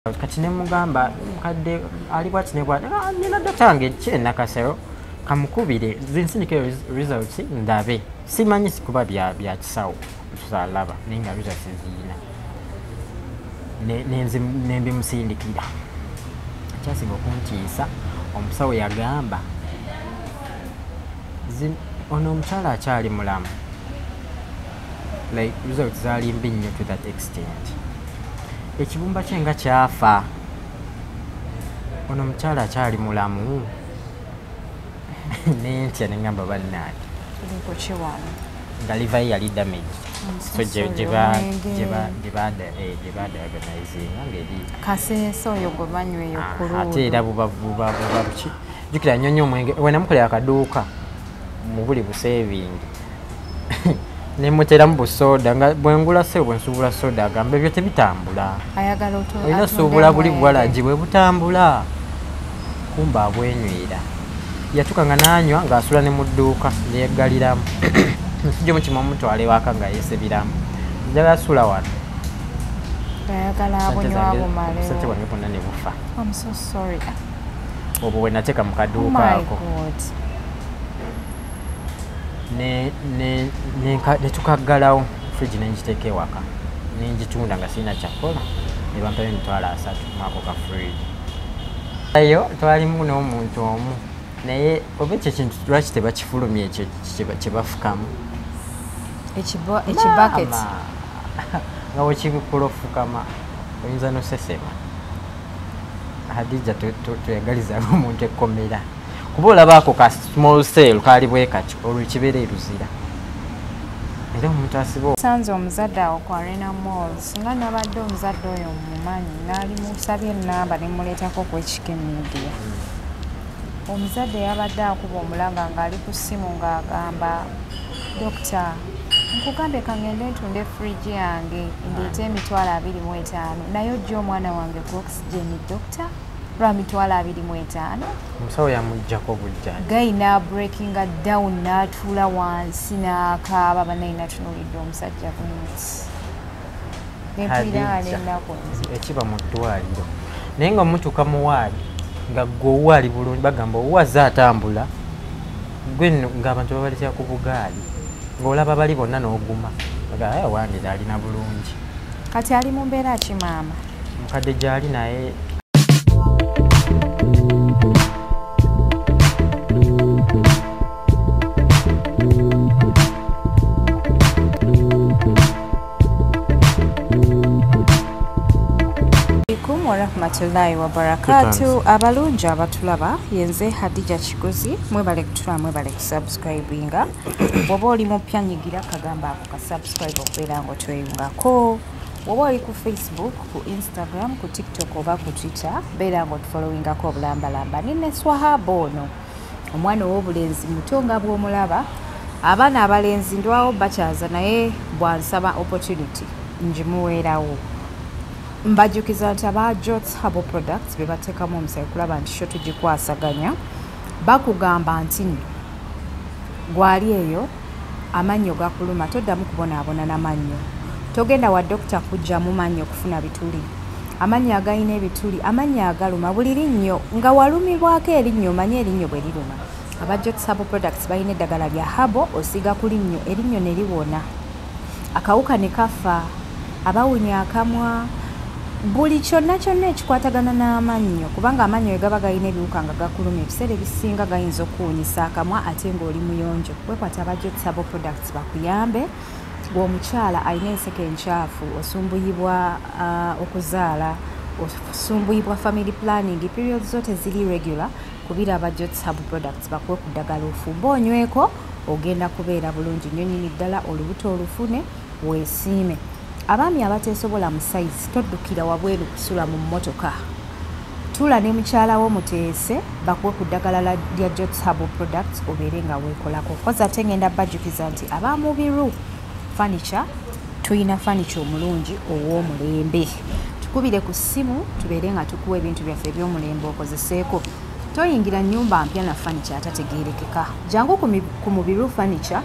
kati ne mugamba mukadde ali bwati ne bwati nina dokita wange Nakasero kamukubire zinsindike results ndabe simanyi sikuba bya kisawo tusalaba ninga results ziyina nembi musindikira kyasinga okuntiisa omusawo yagamba ono omukyala akyali mulamu like results zaali mbi nnyo to that extent ekibumba kye nga kyafa ono omukyala akyali mulamu nentya nengamba bannange nga livayi yali damage so gyebadaganayizinga ngeri kaseesa oyo gwe banyweyo ku luudo ate era buba buki jukira nnyonyo omwenge wenamukolera akaduuka mu buli busevingi nemuteramu busoda nga bwengula se bwensuubula soda agamba ebyo tebitambula olina suubula buli bwalagi bwe butambula kumba abwenywera yatuka nga nanywa ng'asula ne mu dduuka neyegaliramu nsijja omukima omutwala ewaka nga yeesebiramu njagala sula wano sente bwange bonna ne bufa obwo bwe nateeka mu kaduuka ako netukaggalawo fridge nengiteeka ewaka nengitunda nga sirina kyakola ne bampayo emitwalo 3 mwako ka fridge eyo twalimu n'omuntu omu naye oba ekyo kintu lwaki tebakifulumya ekyo kyebafukamu ekibucket nga wekibikula ofukama oyinza nosesema Hadija tuyagalizanga omuntu ekkomera kuba olabaako ka small cell kali bwe kati olwekibeera eruzira era omuntu asiba sanze omuzadde awo ku Arena Mall singa nabadde omuzadde oyo mumanyi naali musabye enamba nemuleetako kwekike media omuzadde yabadde akuba omulanga ng'ali ku ssimu ng'agamba dokita nkugambye kangende ntunde fridge yange ndeete emitwalo 25 naye ojja omwana wange ku oxygen dokita lwa mitwalo 25 omusawo yamuggyako bujjani gayina breakinga down n'atuula wansi n'akaaba banayi natunulidde omusajja bunti nempulira n'ennaku ekiba mu ddwaliro naye nga omutuuka mu waadi nga gwe owali bulungi bagamba owazze atambula gwe nno ng'abantu babaleetera ku bugaali ng'olaba bali bonna n'oguma bagamba wandira alina bulungi kati ali mu mbeera ki maama mukadde gy'ali naye warahmatullahi wabarakatu abalungi abatulaba yenze Hadija Kiguzi mwebale kutula mwebale kusubscribinga bwoba oli mupya nyigira kagamba ako kasubscribe okubeera nga otweyungako bwoba oli ku Facebook ku Instagram ku TikTok oba ku Twitter beera nga otufollowingako obulambalamba nine Swahaba ono omwana ow'obulenzi muto nga bw'omulaba abaana abalenzi ndwawo bakyaza naye bwansaba opportunity njimuweerawo mbajjukiza nti aba Jots Herbal Products be bateekamu omusaayi kulaba nti sho tugikwasaganya bakugamba nti gwali eyo amannyo gakuluma toddamu kubonaabona n'amannyo togenda wa dokita kujjamu mannyo okufuna bituli amannyo agalina ebituli amannyo agaluma buli linnyo nga walumibwako erinnyo omanye erinnyo bwe liruma aba Jots Herbal Products balina eddagala lya habo osiga ku linnyo erinnyo ne liwona akawuka ne kafa abawunya akamwa buli kyonna ekikwatagana n'amannyo kubanga amannyo gaba galina ebiwuka nga gakuluma ebiseera ebisinga gayinza okuwunyisa akamwa ate ng'oli muyonjo wekwata aba Jots Herbal Products bakuyambe bw'omukyala alina enseke enkyafu osumbuyibwa okuzaala osumbuyibwa family planning period zote ziri regular kubira aba Jots Herbal Products bakuwe ku ddagala ofumba onyweko ogenda kubeera bulungi nnyo nnyini ddala olubuto olufune weesiime abaami abateesobola mu size toddukira wabweru kusula mu mmotoka tula ne mukyala wo muteese bakuwe ku ddagala lya Jots Herbal Products obeere nga weekolako koza ate ngenda bajjukiza nti abamubiru furniture tuyina furniture omulungi ow'omulembe tukubire ku ssimu tubeere nga tukuwa ebintu byaffe eby'omulembe okozeseeko toyingira nnyumba mpya na furniture atategeerekeka jangu ku mubiru furniture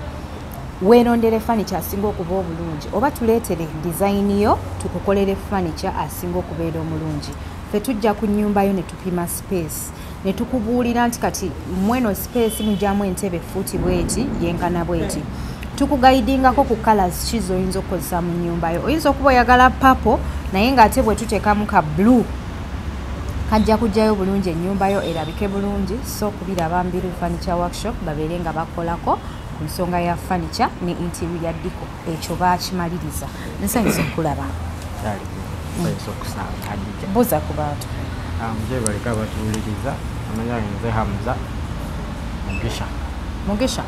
weerondere furniture asinga okuba obulungi oba tuleetere design yo tukukolere furniture asinga okubeera omulungi. Ffe tujja ku nnyumba yo ne tupima space ne tukubuulira nti kati mweno space mujjamu entebe fuuti bweti yenkana bweti. Tukugaidingako ku colors ki z'oyinza okukozesa mu nnyumba yo. Oyinza okuba oyagala purple naye ng'ate bwe tuteekamu ka blue kajja kujjayo bulungi ennyumba yo erabike bulungi. So kubiraba Mbiru Furniture Workshop babeere nga bakolako ku nsonga ya furniture ne interior deco. Ekyo baakimaliriza. Nsanyusa okulaba. Buuza ku bantu. Muje baleka batuwuliriza amanya nze Hamza Mugisha. Mugisha?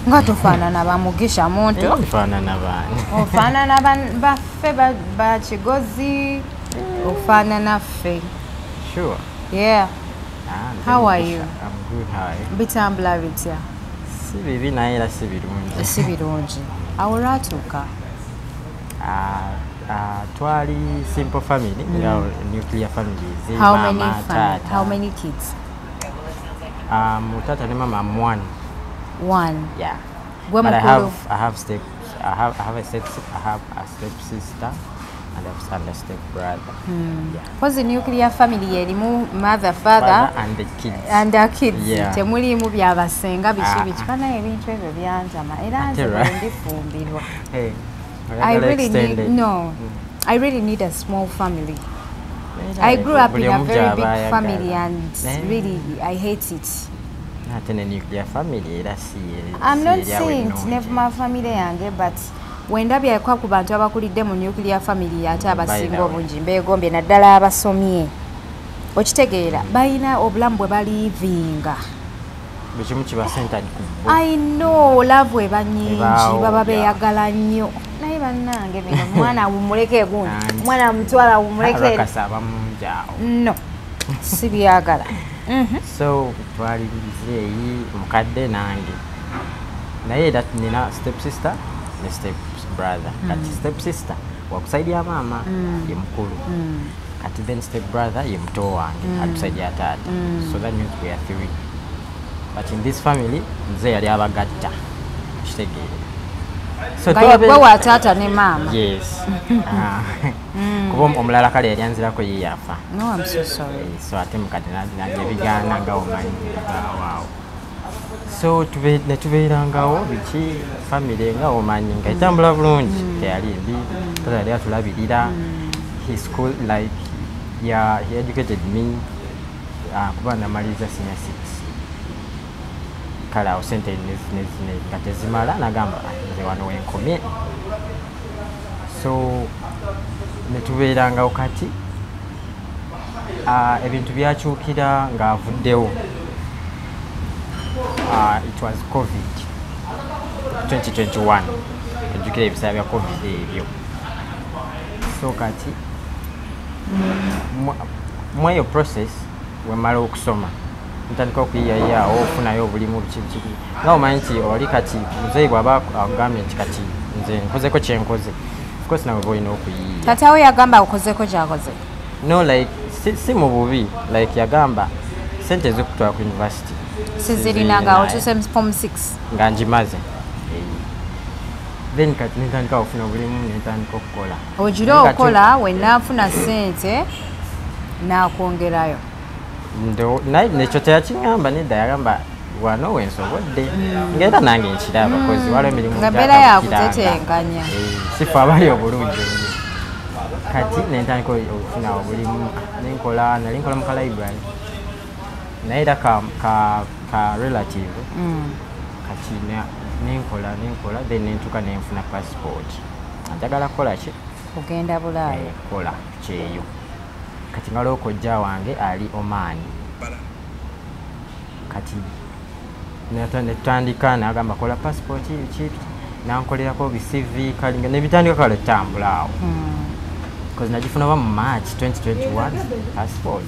Nga tofaanana ba Mugisha Monto? Ofaanana baani? Ofaanana baffe ba Kigozi? Ofaanana ffe? Sure. Yeah. How are you? I'm good. How are you? Bitambula bitya? Si bibi naye era si birungi. Si birungi. Awo lwatuuka? Twali simple family, nuclear families. How many families? How many kids? Tata and mama, I'm one. One. Yeah. But I have a step sister and a step brother. Yeah. Because the nuclear family yerimu mother, father and the kids. And the kids. Yeah. Temulimu byabasenga biki kana ebintu ebyo byanjama era nze ndifumbirwa. Hey. I really need I really need a small family. I grew up in a very big family and really I hate it. Not in a nuclear family, I'm not saying never my family yange, but when ndabya kwa ku bantu abakulidde mu nuclear family ate abasinga obungi mbeegombe naddala abasomye okitegeera balina obulamu bwe balivinga. I know love we banyingi baba beyagala nnyo naye bannange bino mwana umuleke gundi mwana mutwala umuleke no sibyagala. So twali bizeeyi mukadde nange naye that nina step sister ne step brother. Kati step sister wakusaidia mama ye mukulu kati then step brother ye muto wange atusaidia tata. So that means we are three. But in this family, nze yali abagatta. Kitegeere. So kwa tata ne mama. Yes. Kuba omulala kale yali anzirako ye yafa. No, I'm so sorry. So ate mukadde nange bigana nga omanyi. Wow. So tubeerangawo biki family nga omanyi nga etambula bulungi teyali mbi. Tata yali atulabirira. His school like he educated me kuba namaliza senior 6. Kala osente nga tezimala nagamba nze wano wenkomye. So netubeerangawo kati ebintu byakyukira ng'avuddewo. It was COVID 2021 ejjukira ebiseera bya COVID ebyo. So kati mweyo process wemala okusoma ntandika okuyiyayaawo ofunayo obulimu biki nga omanyi nti oli kati muzeeyi bw'aba agambye nti kati nze nkozeko kyenkoze of course nawe boolina okuyiiya. Tata we yagamba okozeko kyakoze? No, like si mu bubi like yagamba sente ezikutwala ku university sizirinanga otuse form 6 nga ngimaze. Then kati nentandika okufuna obulimu nentandika okukola. Ogira okola wennaafuna sente n'akwongerayo. Nekyo teyakiŋŋamba nedda yagamba wano wensobodde ngaera nange nkiraba kozi waliwo emirimu nga mbeera yakutetenkanya sifa abali obulungi. Kati nentandika okufuna obulimu nali nkola mu kalibrary naye era ka relative kati nenkola then nentuuka nenfuna passport. Njagala kukola ki? Kugenda Bulaaya. Kola kyeyo. Kati ngalo kojja wange ali Oman. Kati netandika nagamba kola passport ki nankolerako bi CV kalinga nebitandika kale tambula awo. Because najifuna ba mu March 2021 passport.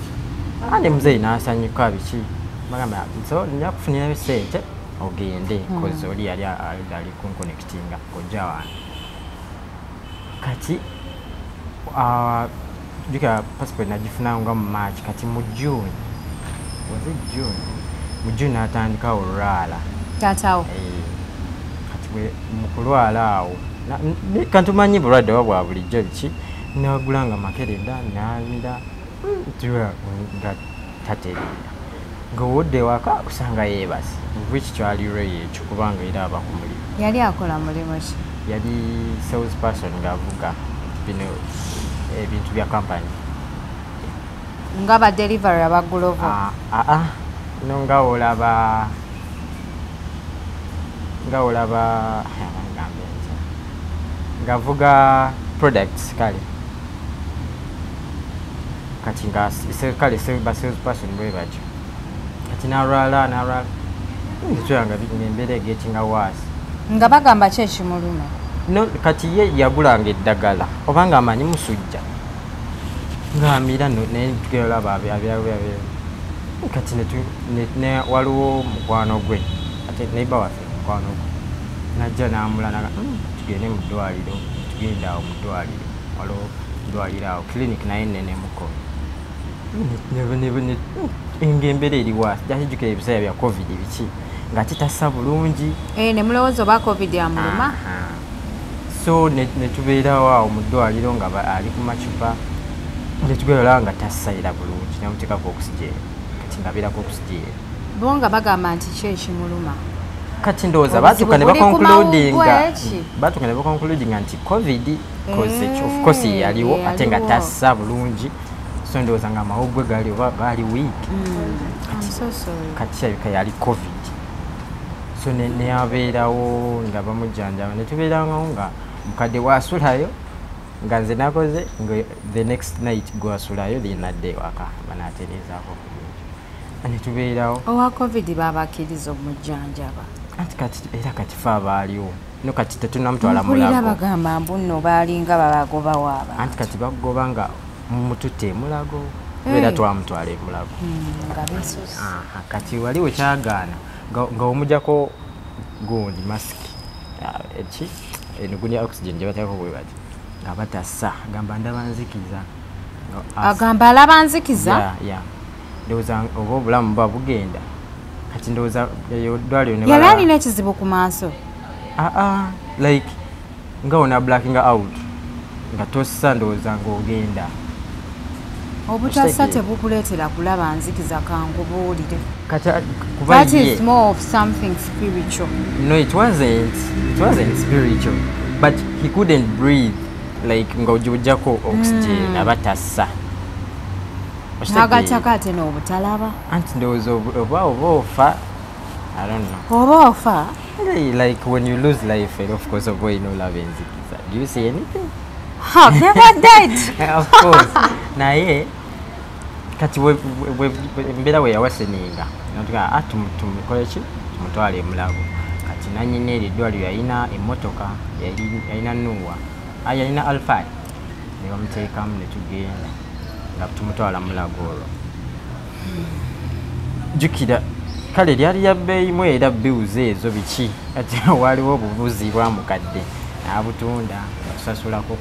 Ande muzeeyi nasanyuka biki bagamba so nyakufunira sente ogende because oli yali kunconnectinga kojja wange. Kati Jika passport najifuna nga mu March kati mu June. Was it June? Mu June natandika olwala. Tatawo. mukulwala awo kantumanyi bulwadde wabwa bulijjo ki nagulanga makerenda namira nga tatereera ng'owudde waka usanga yeebase which kyalirwe ekyo kubanga era aba ku mulimu. Yali akola mulimu ki? Yali sales person ng'avuga bino ebintu bya kampani nga ba delivery aba Glovo. No ngawolaba ngavuga products kale kati nga kale ba sales person bwe batyo kati narwala nitwanga ng'embeera egetinga waasi nga bagamba ki ekimuluma? no kati ye yagulanga eddagala obanga amanyi musujja ng'amira netugolaba kati waliwo mukwano gwe ate neiba waffe mukwano gwe najja n'amulanaga tugende mu ddwaliro tugenda awo mu ddwaliro waliwo ddwaliro awo clinic naye nenemuko ng'embeera eri waasi jakijjukira ebiseera bya covid biki nga kitassa bulungi ne mulowooza oba covid amuluma. So netubeerawo awo mu ddwaliro nga ali ku macupa netugolola nga tassayira bulungi namuteekako oxygen kati nga abeerako oxygen bo nga bagamba nti ki ekimuluma kati ndowooza batuuka ne bakonkludinga nti covid of course yaliwo ate nga tassa bulungi so ndowooza nga amawuggwe gali oba gaali weak kati kirabika yali covid so neyabeerawo nga bamujjanjaba netubeerawo nga mukadde wasulayo nga nze nakoze the next night gwasulayo linadde ewaka banatereezaako netubeerawo owa covid babakkiriza omujjanjaba anti kati era kati fe abaaliwo no kati tetunamutwala mulago bagamba mbuno baalinga babagoba waaba anti kati bagoba nga mumututte emulago era twamutwala emulago kati waliwo kyagaana nga omujjako gundi masiki eki enuguni ya oxygen gye bateekako bwe bati nga batassa agamba ndabanzikiza agamba alabanzikiza ndowooza oba obulamu buba bugenda kati ndowooza eyo ddwaliro yali alina ekizibu ku maaso like nga ona blackinga out nga tossa ndowooza ng'ogenda obutassa tebukuleetera kulaba nzikiza kangubuulire that is more of something spiritual. No, it wasn't spiritual, but he couldn't breathe like ng'ojjako oxygen abatassa nagataka ate n'obutalaba anti ndowooza oba ofa I don't know oba ofa like when you lose life and of course oba olina olaba enzikiza do you see anything? I've never died. Of course naye kati embeera we yawaseninga natuga tumukoleki tumutwala emulago kati nanyina eri eddwaliro yalina emmotoka yalina nuwa yalina alfai ne bamuteekamu netugenda nga tumutwala mulago olwo jjukira kale lyali lya bbeeyimu era biwuzi ezo biki ati waliwo obubuzi bwamukadde n'abutunda batusasulako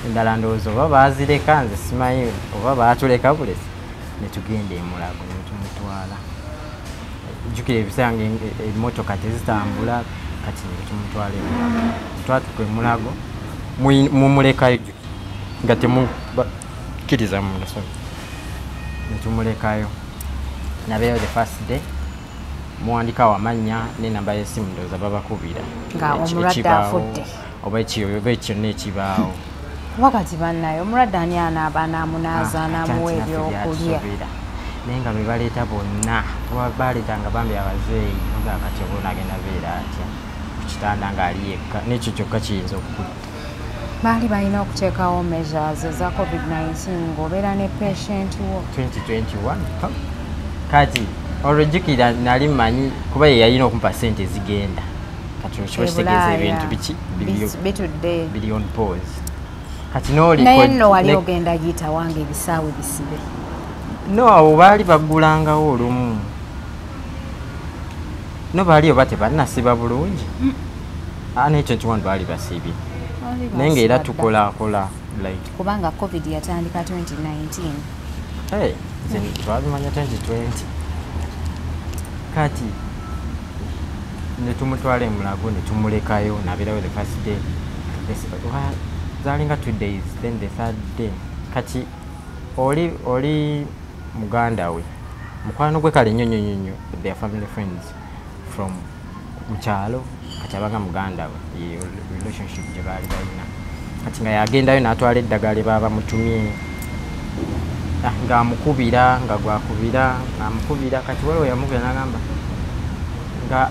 endala ndowooza oba baazireka nze simanyi oba baatuleka bulesi netugenda emulago netumutwala jjukira ebiseera nga emmotoka tezitambula kati netumutwala emulago twatuka emulago mumulekayo nga temukkiriza munda netumulekayo nabeeyo the first day muwandikawo amannya n'enamba y'essimu ndowooza babakubira nga omulwadde afudde oba ekyonna ekibaawo wakati bannayo omulwadde ani anaaba anaamunaaza anaamuwa ebyokulya naye nga bwe baleeta bonna baleetanga bambi abazeeyi oga kati oba onaagenda beera atya ku kitanda ng'ali yekka n'ekyo kyokka kiyinza okukutta baali balina okuteekawo measures eza covid-19 ng'obeera ne patient wo 2021 kati olwejjukira nali mmanyi kuba ye yalina okumpa sente ezigenda kati okiba kitegeeza ebintu biki bitudde biri on pause kati noli naye nno wali ogenda giyita wange ebisaawe bisibe no abo baali baggulangawo olumu no baali oba tebannasiba bulungi ne21 baali basibye naye ngaera tukolakola like kubanga covid yatandika 2019 twabimanya 2020 kati ne tumutwala e Mulago ne tumulekayo n'abeerayo the first day zalinga 2 days then the third day kati oli muganda we mukwano gwe kale nyonyonyonyo their family friends from mchalo kati abanga muganda we relationship gye baali balina kati nga yagendayo n'atwala eddagala baba mutumye ng'amukubira nga gwakubira ng'amukubira kati waliwo yamugenda n'agamba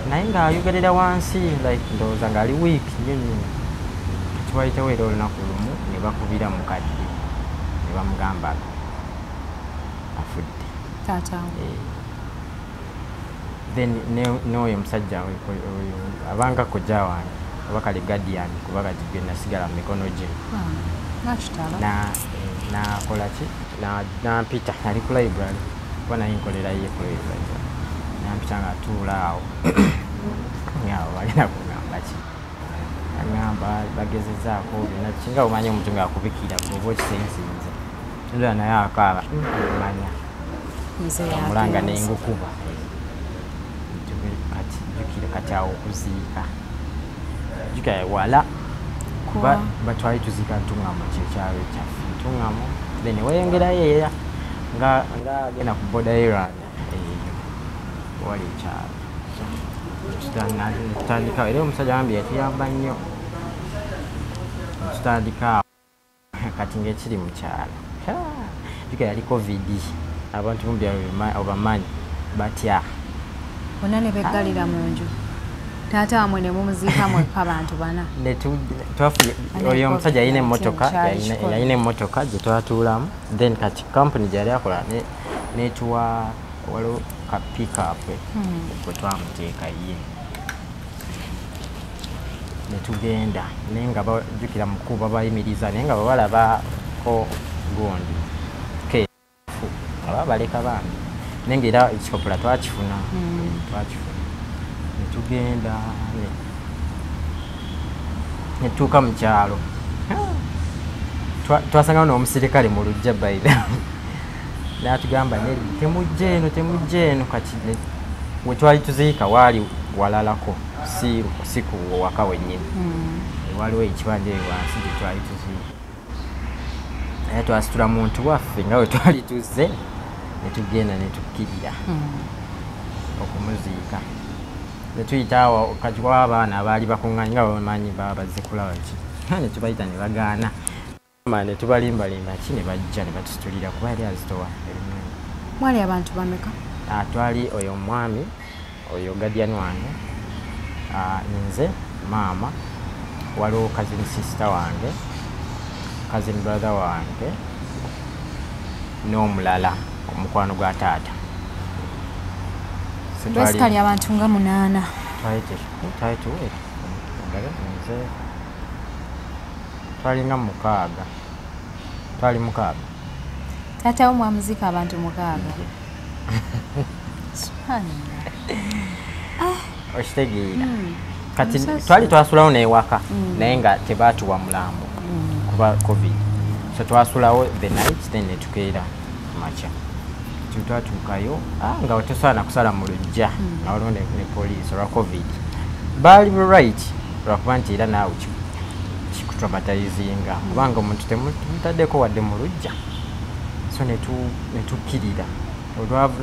naye ng'ayogerera wansi like ndowooza ng'ali week nyonyo kati wayitawo era olunaku lumu ne bakubira mukadde ne bamugamba afudde then n'oyo musajja abanga kojja wange oba kale guardian kuba kati gwe nasigala mu mikono gye nakola ki nampita ali ku library kuba naye nkolerayo ku library nampita nga tuula awo ngaawo balina kugamba ki agamba bagezezaako byonna kinga omanya omuntu ngaakubikira oba okisensinze ndola naye akaaba manya omulanga nengukuba kati jukira kati awo okuziika jukira wala kuba batwali tuziika Ntungamo kyekyalo ekyaffe Ntungamo then weyongerayo era nga agenda ku boda eranda eyo wali ekyalo tutandikawo era omusajja wambi yatuyamba nnyo tutandikawo kati ngaekiri mu kyalo jukira yali covid abantu mu byalo obamanyi batya bonna ne beggalira mu nju taata wamwe ne mumuziika mwekka abantu bana oyo omusajja yalina emmotoka gye twatuulamu then kati company gyali akola netuwa waliwo ka pickup gwe twamuteeka ye netugenda naye nga bajjukira mukuba bayimiriza naye nga babalabako gundi aba baleka bambi naye ngaera ekikopula twakifuna netugenda netuuka mu kyalo twasangawo n'omusirikale mu lujja baira natugamba temujja eno kati wetwali tuziika waali walalako si ku waka wennyini waliwo ekibanja wansi gye twali tuziika naye twasitula muntu waffe nga we twali tuzze netugenda netukkirira okumuziika netuyita awo kati kwa abaana abaali bakuŋŋaanye nga bamanyi baba bazze kulaba ki netubayita ne bagaana netubalimbalimba ki ne bajja ne batusitulira kuba yali azitowa ebinyonyi. Mwali abantu bameka? Twali oyo omwami oyo guardian wange nze maama waliwo cousin sister wange cousin brother wange n'omulala omukwano gwa taata. Basically abantu nga 8. Twali nga 6. Twali 6. Taata omwamuzika abantu 6. Okitegeera kati twali twasulawo n'ewaka naye nga tebaatuwa mulambo kuba covid, so twasulawo the night then netukeera makya twatuukayo nga tosaana kusala mu lujja nga waliwo ne poliisi olwa covid. Baali right lwakuba nti era naawe kikutraumatizinga kubanga omuntu temutaddeko wadde mu lujja, so netukkirira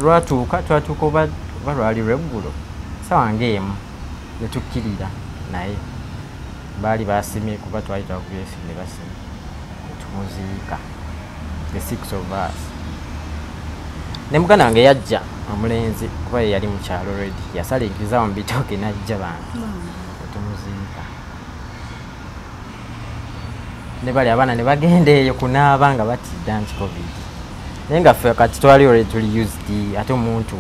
lwatuuka twatuuka oba lwali lweggulo sawa ng'emu netukkirira naye baali basimye kuba twali twakubyesimye ne basimye netumuziika the 6 of us. Ne muganda wange yajja omulenzi kuba yali mu kyalo already yasalingirizawo mu bitooke najja bantu netumuziika ne bali abaana ne bagenda eyo kunaaba nga batidda nti covid naye nga ffe kati twali already tuli used ate omuntu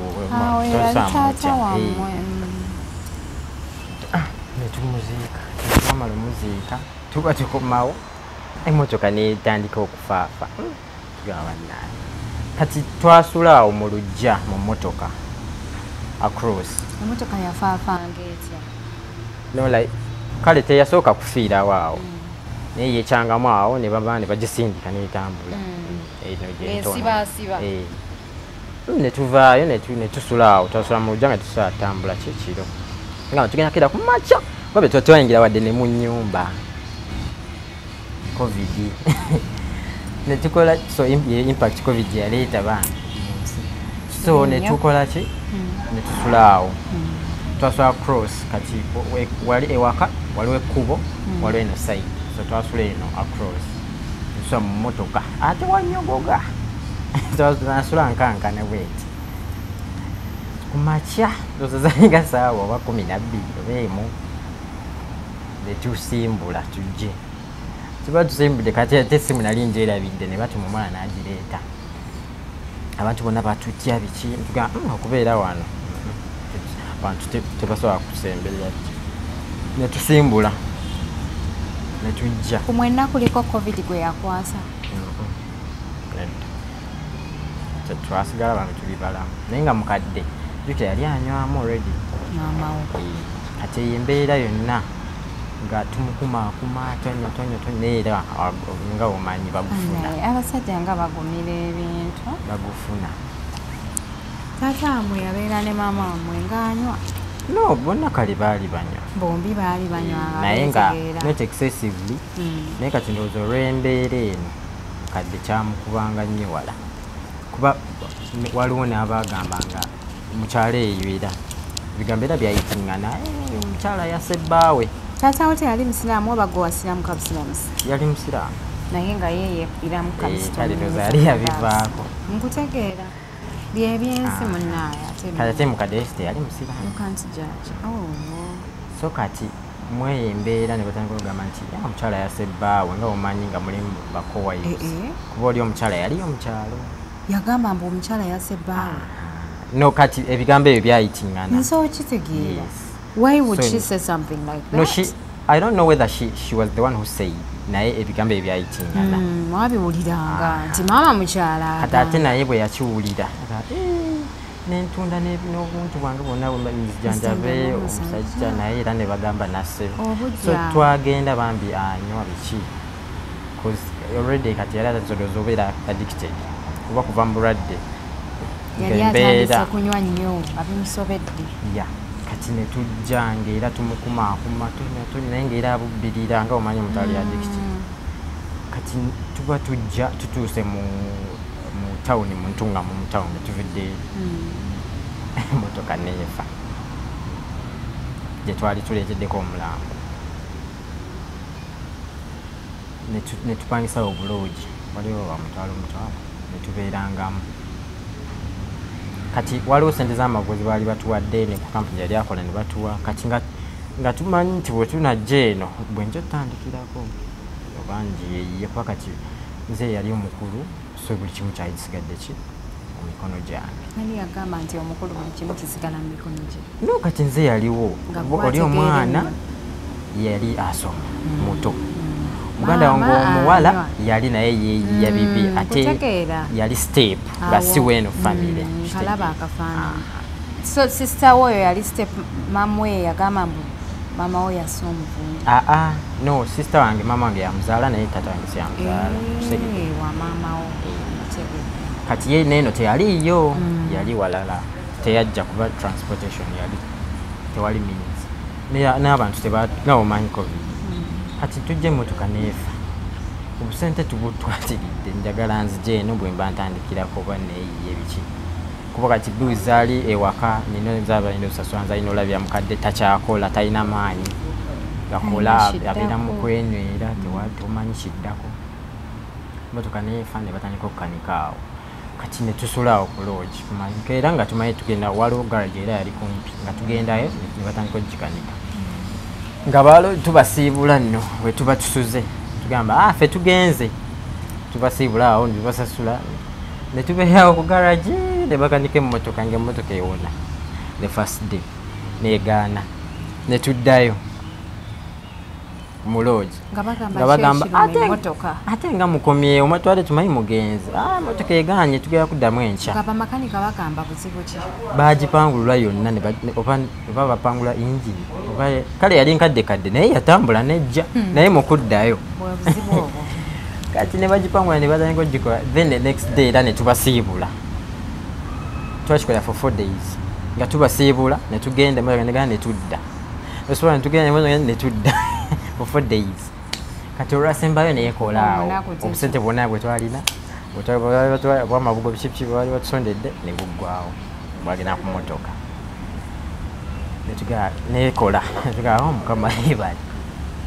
netumuziika twamala omuziika tuba tukomawo emmotoka netandika okufaafa tugamba bannange kati twasula awo mu lujja mu mmotoka across emmotoka yafaafanga etya no like kale teyasooka kufiirawo awo naye yekyangamu awo ne baba ne bagisindika netambula netuvaayo netusula awo twasula mu lujja nga tusaatambula kyekiro nga tugenda kira ku macha babe twatwangira wadde ne mu nyumba covid ne tukola so impact covid ya leta bana so ne tukola ki ne tusulaawo twasula cross kati wali ewaka waliwo ekkubo waliwo eno side so twasula eno across so mu motoka ate wanyogoga twasula nkankana bweti kumacha tuzazanga sawa oba 12 obemu netusimbula tujje tuba tusimbule kati ate simu nali njerabidde ne batuma omwana n'agireeta abantu bonna batutya biki tuga okubeera wano abantu tebasobola kusemberera netusimbula netujja kumwenna kuliko covid gwe yakwasa twasigala abantu tuli balamu naye nga mukadde jukira yali anywamu already kati embeera yonna nga tumukumakuma tonyo neera nga omanyi bagufuna abasajja nga bagumira ebintu bagufuna taata amwe yabeera ne maama amwe ng'anywa no bonna kale baali banywa bombi baali banywa naye nga not excessively naye kati ndowooza olw'embeera eno kadde kyamukubanga nnyo wala kuba waliwo n'abagamba nga mukyalo eyo era bigambo era byayitingana omukyala yasebbaawe taata wo teyali musiraamu oba gwe wasiraamu kabusiramusi yali musiraamu naye nga ye yeeramu kabusiramusi yali yabivaako nkutegeera byebyensi munnaaya ate mukadde esi teyali musiraamu so kati mweyo embeera ne batandika okugamba nti omukyala yasebbaawe nga omanyi nga mulimu bakowaizi kuba oli omukyala yali omukyalo yagamba mbu omukyala yasebbaawe no kati ebigambo ebyo byayitingana nso okitegeera why would she say something like that? No, I don't know whether she was the one who said naye ebigambo ebyo byayitingana wabiwuliranga nti maama mukyala kati ate naye bwe yakiwulira nentunda n'obuntu bwange bwonna nzijanjabe omusajja naye era ne bagamba nasse so twagenda bambi anywa biki already kati yali atazodoza obeera addicted kuba kuva mu bulwadde yali atandise kunywa nnyo abimusobedde kati ne tujjanga era tumukumakuma naye ngaera abubbirira nga omanyi omuntu ali addicted kati tuba tujja tutuuse mu tawuni muntunga mu tawuni tuvuddeyo motoka neefa gye twali tuleeteddeko omulambo ne tupangisawo obuloogi waliwo bamutwalo netubeerangamu kati waliwo sente z'amaguzi baali batuwadde ne ku kampuni yali akola ne batuwa kati nga tumanyi nti bwe tunajja eno bwenjo tutandikirako obangi yepa kati nze yali omukulu so buli kimu kyali kisigadde ki mu mikono gyange nali yagamba nti omukulu buli kimu kisigala mu mikono gye no kati nze yaliwo oli omwana yali asoma muto muganda wange omuwala yali naye yeeyiya bibi ate yali step nga si weno family kalaba akafaananyi so sister woyo yali step mamwe yagamba mbu mama wo yasoma omuvundu no sister wange mama wange yamuzaala naye tata wange siyamuzaala wa mama wo kati ye neeno teyaliyo yali walala teyajja kuba transportation yali tewali means n'abantu nga omanyi covid kati tujja emmotoka neefa obusente tubutwatiridde njagala nzija eno bwe mba ntandikirako oba neeyiye biki kuba kati bill zaali ewaka nino zaba alina okusasula nzalina olabya mukadde takyakola talina maanyi gakola abeera mu kwenywera tewamanyi kiddako emmotoka neefa ne batandika okukanika awo kati ne tusulawo ku loogi era nga tumanyi tugenda waliwo garage era yali kumpi nga tugendayo ne batandika okugikanika nga balo tubasiibula nno bwe tuba tusuze tugamba ffe tugenze tubasiibula awo ne tubasasula ne tubeerawo ku garage ne bakanika emmotoka ngaemmotoka ewona the first day negaana ne tuddayo mu loogi nga bagamba ate nga mukomyewo matwale tumanyi mugenzi emmotoka eganye tugera kuddamu enkya bagipangulula yonna oba bapangula ingini kale yali nkaddekadde naye yatambula nejja naye mukuddayo kati ne bagipangula ne batandika ogikola then the next day era ne tubasiibula twakikola for 4 days nga tubasiibula ne tugenda negana ne tudda osobola ntugenda ne tudda for 4 days kati olwasembayo neyekolaawo obusente bwonna bwe twalina bwamabugo biki bwali batusondedde ne buggwawo bwagenda ku motoka nekola netugaawo mukama yebali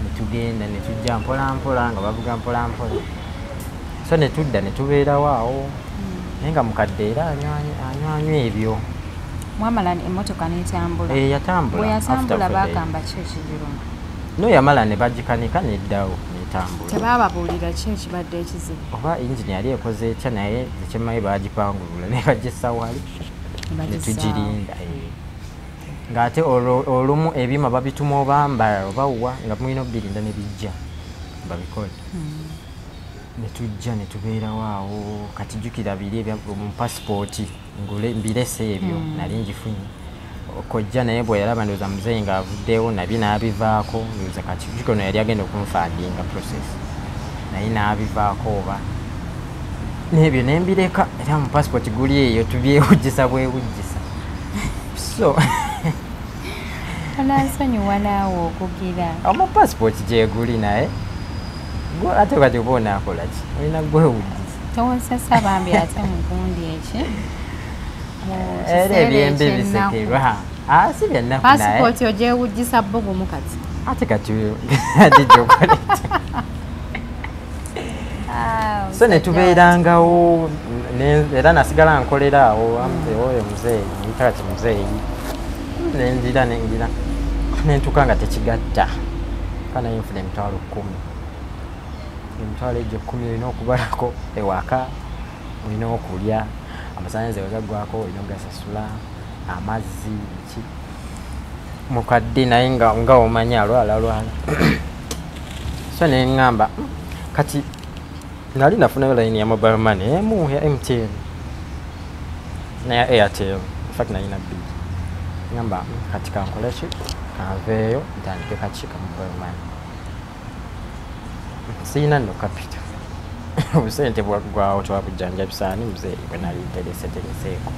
netugenda netujja mpolampola nga bavuga mpolampola so netudda netubeerawo awo naye nga mukadde era anywa ebyo mwamala emmotoka netambula yatambula bagamba ki ekigiruma no yamala ne bagikanika neddawo netambula tebababuulira ki ekibadde ekizibu oba engine yali ekoze etya naye ekyemanyi bagipangulula ne bagissa wali netugirinda ng'ate olumu ebyuma babituma obamba obawuwa nga mulina obirinda ne bijja babikola netujja netubeerawo awo kati jjukira biri mu pasipoti mbirese ebyo nali ngifunye kojja naye bwe yalaba ndowooza muzeeyi ng'avuddewo nabyo n'abivaako ndowooza kati jjukira ono yali agenda okunfaadinga process naye n'abivaako oba n'ebyo nembireka era mu pasipoti guli eyo tubyewujjisa bwewujjisa so onansonyiwa naawe okugira ama pasipoti gyeguli naye ate kati oba onaakola ki olina gwewujjisa towosesa bambi ate mugundi eki era ebyembi bisekerwa si byannaku naye pasipoti ogyewujjisa bbugumu kati ate kati ate gyokola so netubeerangawo era nasigala nkolera awo oyo muzeeyi yita kati muzeeyi nenjira nentuka nga tekigatta kana nfuna emitwalo 10 emitwalo egyo 10 olina okubalako ewaka olina okulya amasannyalaze wegaggwako olina ogasasula amazzi ki mukadde naye nga omanyi alwala so neŋŋamba kati nali nafunayo layini ya mobile money emu ya MTN naya Airtel infact nalina bbiri ngamba kati kankola ki kanveeyo ntandike kaki ka mobile money siina nno capital obusente bwaggwawo twabujjanjabisaani muzeeyi bwe nali ntereseeko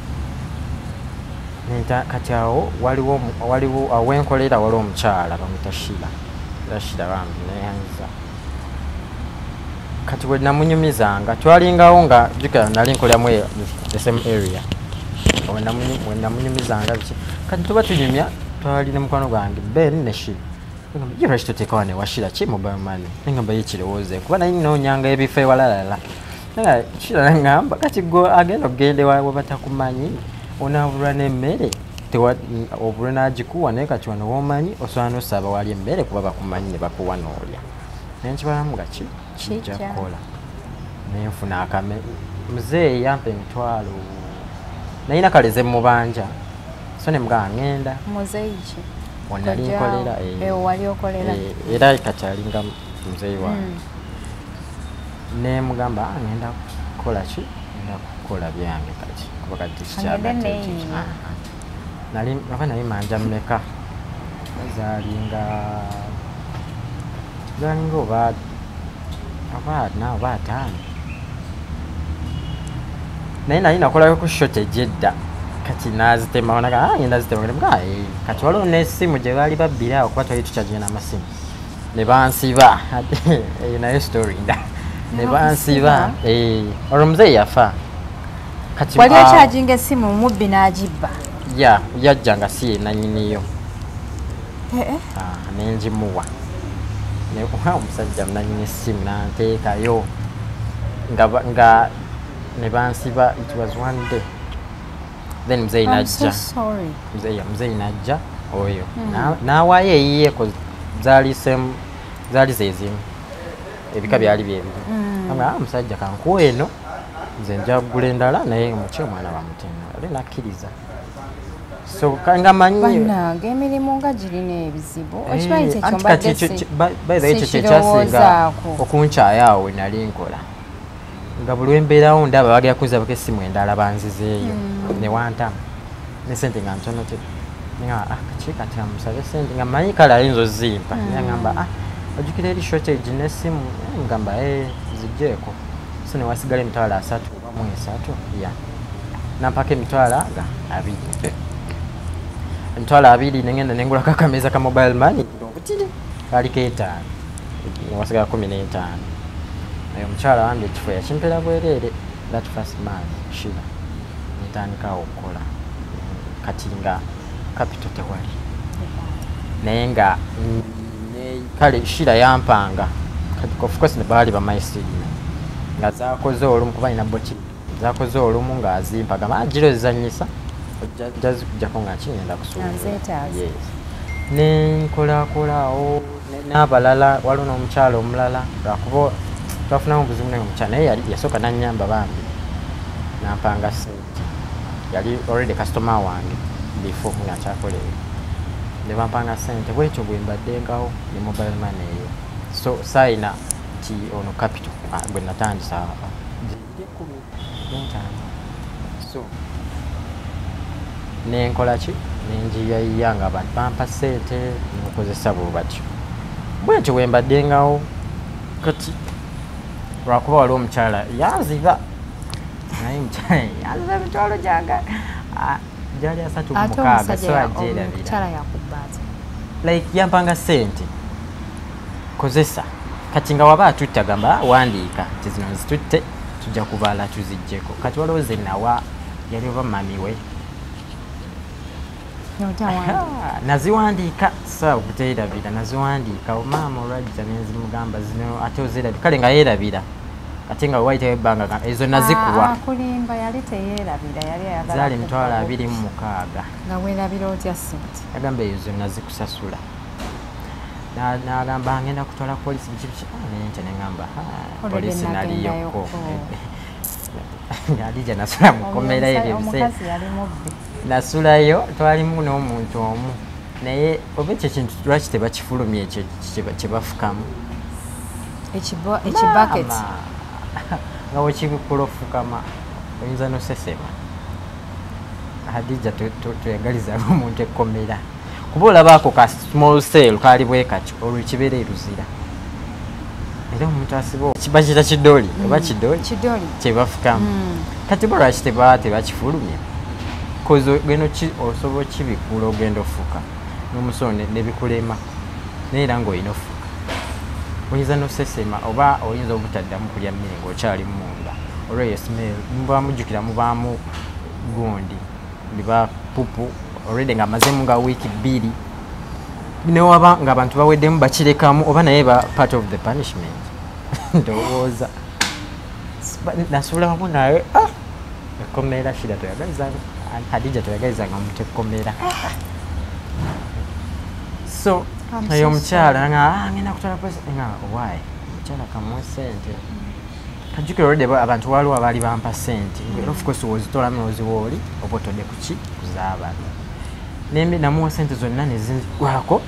kati awo waliwo awenkolera waliwo omukyala bamwita Shira bambi neyanza kati we namunyumizanga twalingawo nga jukira nali nkoleramu the same area we namunyumizanga biki kati tuba tunyumya twalina mukwano gwange Ben ne Shira ye lwaki toteekawo ne washira ki mobile money nengamba yekirowooze kuba naye noonyanga ebifo ewalalala nga Shira nengamba kati gwe agenda okugenda ewawe batakumanyi onaabulwa n'emmere obulwe n'agikuwa naye kati wano woomanyi osobola n'osaba wali emmere kuba bakumanyi ne bakuwa n'olya naye nkibalamu nga kijja kukola naye nfuna akame muzeeyi yampa emitwalo nalina kaleze mubanja so ne mugamba ŋŋenda muzeeyi ki wali nkolera wali okolera era kati alinga muzeeyi wange ne mugamba ŋŋenda kukola ki ŋŋenda kukola byange kati kuba kati nali manja mmeka zalinga oba 5 naye nali nakolayo ku shortage edda kati nazitemawo naga ngenda zitema kati waliwo n'essimu gye baali babbira awo kuba twali tukyagenda amasimu ne bansiba eyo naye story nda ne bansiba olwo muzeeyi yafa kati wali okyajinga essimu mubbi n'agibba yajja nga si ye nanyiniyo nenjimuwa omusajja nanyini essimu nanteekayo nga ne bansiba it was one day then muzeeyi najja muzeeyi najja oyo n'awaayo eyiyeeko zaali zezimu ebika byali byebiri musajja kankuwa eno nze nja kugula endala naye muki omwana bamutenda ale nakkiriza so nga manyi bannange emirimu nga girina ebizibu okimanyi ekyo kyekyasinga okunkyayaawo we nali nkola nga buli wembeerawo ndaba bagera kunzabako essimu endala banzizeeyo newantama ne sente nga ntono te kaki kati amusabe sente nga manyi kale ayinza ozimpa nagamba ojjukira eri shortage n'essimu ngamba zijjeeko so newasigala emitwalo 3 oba mu 3 nampaka emitwalo nga 2 emitwalo 2 nengenda nengula kakameza ka mobile money ndobutiri kali keetaano wasigala 15 ayo omukyala wange ekifo yakimpera bwerere that first month shira nitandikawo okukola kati nga capital tewali naye nga kale shira yampanga kati of course ne baali bamaisirina nga zakoze olumu kuba ina boti zakoze olumu nga azimpaga majiro zizanyisa jazi kujjako nga kinyenda kusuubula yes nenkolakolawo n'abalala waliwo n'omukyala omulala lwakuba twafunamu obuzibu naye omukyala naye yasooka nannyamba bambi nampanga sente yali already customer wange before nga nkyakolewo ne bampanga sente bwekyo bwe mbaddengawo ne mobile money eyo so saina ti ono capital bwe natandisa 15 so nenkola ki nenjiyayiya nga abantu bampa sente nokozesa bwe batyo bwekyo bwe mbaddengawo kati lwakuba waliwo omukyala yanziba naye omukyala yanziba emitwalo gyange gyali 36 so agyerabira like yampanga sente kozesa kati nga waba atutte agamba wandiika nti zino nzitutte tujja kubaala tuzijjeko kati waliwo zenawa yali oba mamiwe naziwandiika sawa okuteerabira naziwandiika maama olwajja nenzimugamba zino ate ozerabira kale nga yeerabira ate nga waitayo ebbanga ezo nazikuwa kulimba yali teyeerabira yali ayagala zaali 26,000 nga weerabira otya sente yagamba ezo nazikusasula n'agamba ngenda kutwala polisi biki nente neŋŋamba polisi naliyoko alija nasula mukomera ebyo biseera nasulayo twalimu n'omuntu omu naye oba ekyo kintu lwaki tebakifulumya ekyo kyebafukamu ekibaketi nga wekibikula ofukama oyinza nosesema Hadija tuyagalizanga omuntu ekkomera kuba olabaako ka small cell kali bwe katyo olwo kibeera eruzira era omuntu asiba kibakita kidooli oba kidooli kyebafukamu kati bo lwaki tebakifulumya kozo geno osobola kibikula ogenda ofuka n'omusono nebikulema naye era ng'olina ofuka oyinza nosesema oba oyinza obutaddamu kulya mmere ng'okyali munda olweyo smell mubamujjukira mubaamu gundi liba pupu already nga amazemu nga wiiki 2 newaba nga abantu baweddemu bakirekamu oba naye ba part of the punishment ndowooza nasulamu naye ekkomera shira toyagalizanga Hadija toyagalizanga omuntu ekkomera so eyo omukyala nga ngenda kutwala polisi nga why omukyala kamuwe sente kajjukira already abantu waliwo abaali bampa sente of course wozitolamu noziwa oli oba otodde kuki kuzaabana nembe namuwa sente zonna nezinzigwako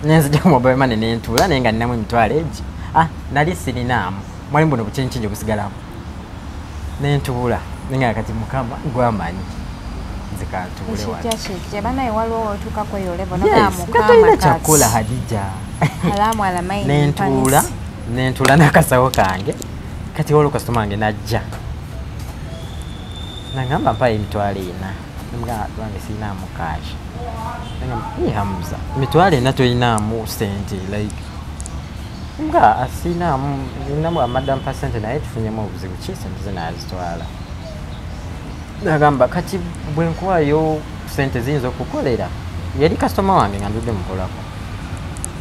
nenzijja ku mobile money nentuula naye nga ninamu emitwalo egi nali sirinaamu mwalimu buno bukinkingi obusigalamu nentuula nenga kati mukama gwamanyi zikantulekatolina kyakukola Hadija nentuula n'akasawo kange kati waliwo kasitoma wange najja nangamba mpayo emitwalo 4 lwange sirinaamu kashi Hamza emitwalo 4 toyinaamu sente like nga asinaamu ninamu amadam pasente naye tufunyemu obuzibu ki sente ze nazitwala nagamba kati bwenkuwayo sente ziyinza okukolera yali kasitoma wange nga ndudde mukolako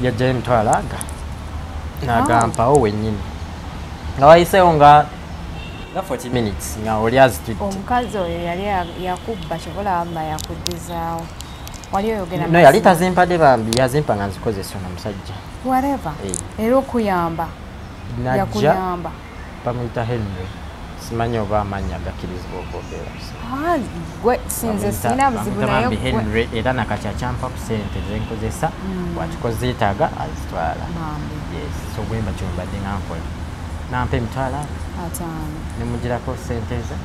yajjayo emitwalo aga nagampawo wennyini nga wayiseewo nga 40 minutes nga oli azitudde omukazi oyo yali yakubba kyobola amba yakuddizaawo wali oyogera no yali tazimpadde bambi yazimpa nga nzikozesa ono musajja whatever era okuyamba yakuyamba bamuyita Henry simanyi oba amanya gakirizibwa okwogera gwe sinze sirina buzibu naye Henry era nakati akyampa ku sente zenkozesa watikozeetaaga azitwala so bwemba kyombadde nga nkola nampa emitwalo 5 nemugirako sente ze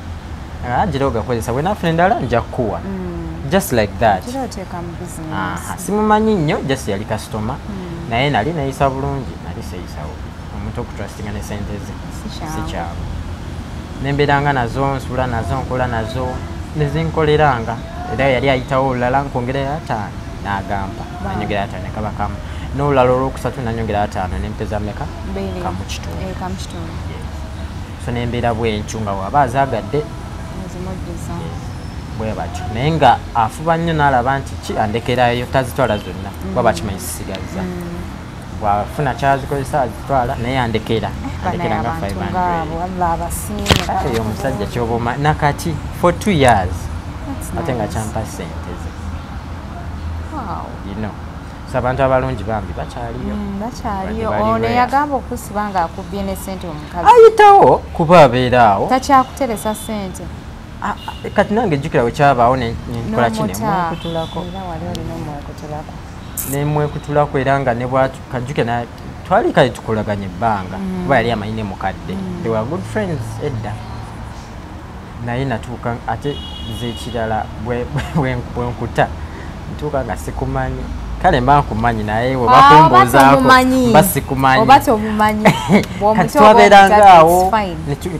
agira ogakozesa bwe nafuna endala nja kukuwa just like that simumanyi nnyo just yali kasitoma naye nali neyisa bulungi nali seyisawo omuntu okutrustinga ne sente ze sikyabo nembeeranga nazo nsula nazo nkola nazo nezinkoleranga era yali ayitawo olulala nkwongerayo 5 n'agamba nanyongera 5 nekaba kamu n'olulala olwokusatu nanyongera 5 nempeza meka kamu kitundu so nembeera bwenkyo nga waba azaagadde bwe batyo naye nga afuba nnyo n'alaba nti ki andekerayo tazitwala zonna bwa bakimanyi sisigaza bwafuna kyazikozesa azitwala naye andekera nga 500 eyo omusajja kyoboma nakati for 2 years ate nga kyampa sente ze so abantu abalungi bambi bakyaliyo ono yagamba okusiba nga akubbye ne sente omukazi ayitawo kuba abeeraawo takyakuteresa sente kati nange ejjukira wekyabaawo nenkola ki nemwekutulako era nga ne bwakajjuke twali kale tukolaganya ebbanga kuba yali amanyi ne mukadde they were good friends edda naye natuuka ate zekirala bwenkuta ntuuka nga sikumanyi kale mba nkumanyi naye webakumbuuzaako mba sikumanyi kati twabeerangaawo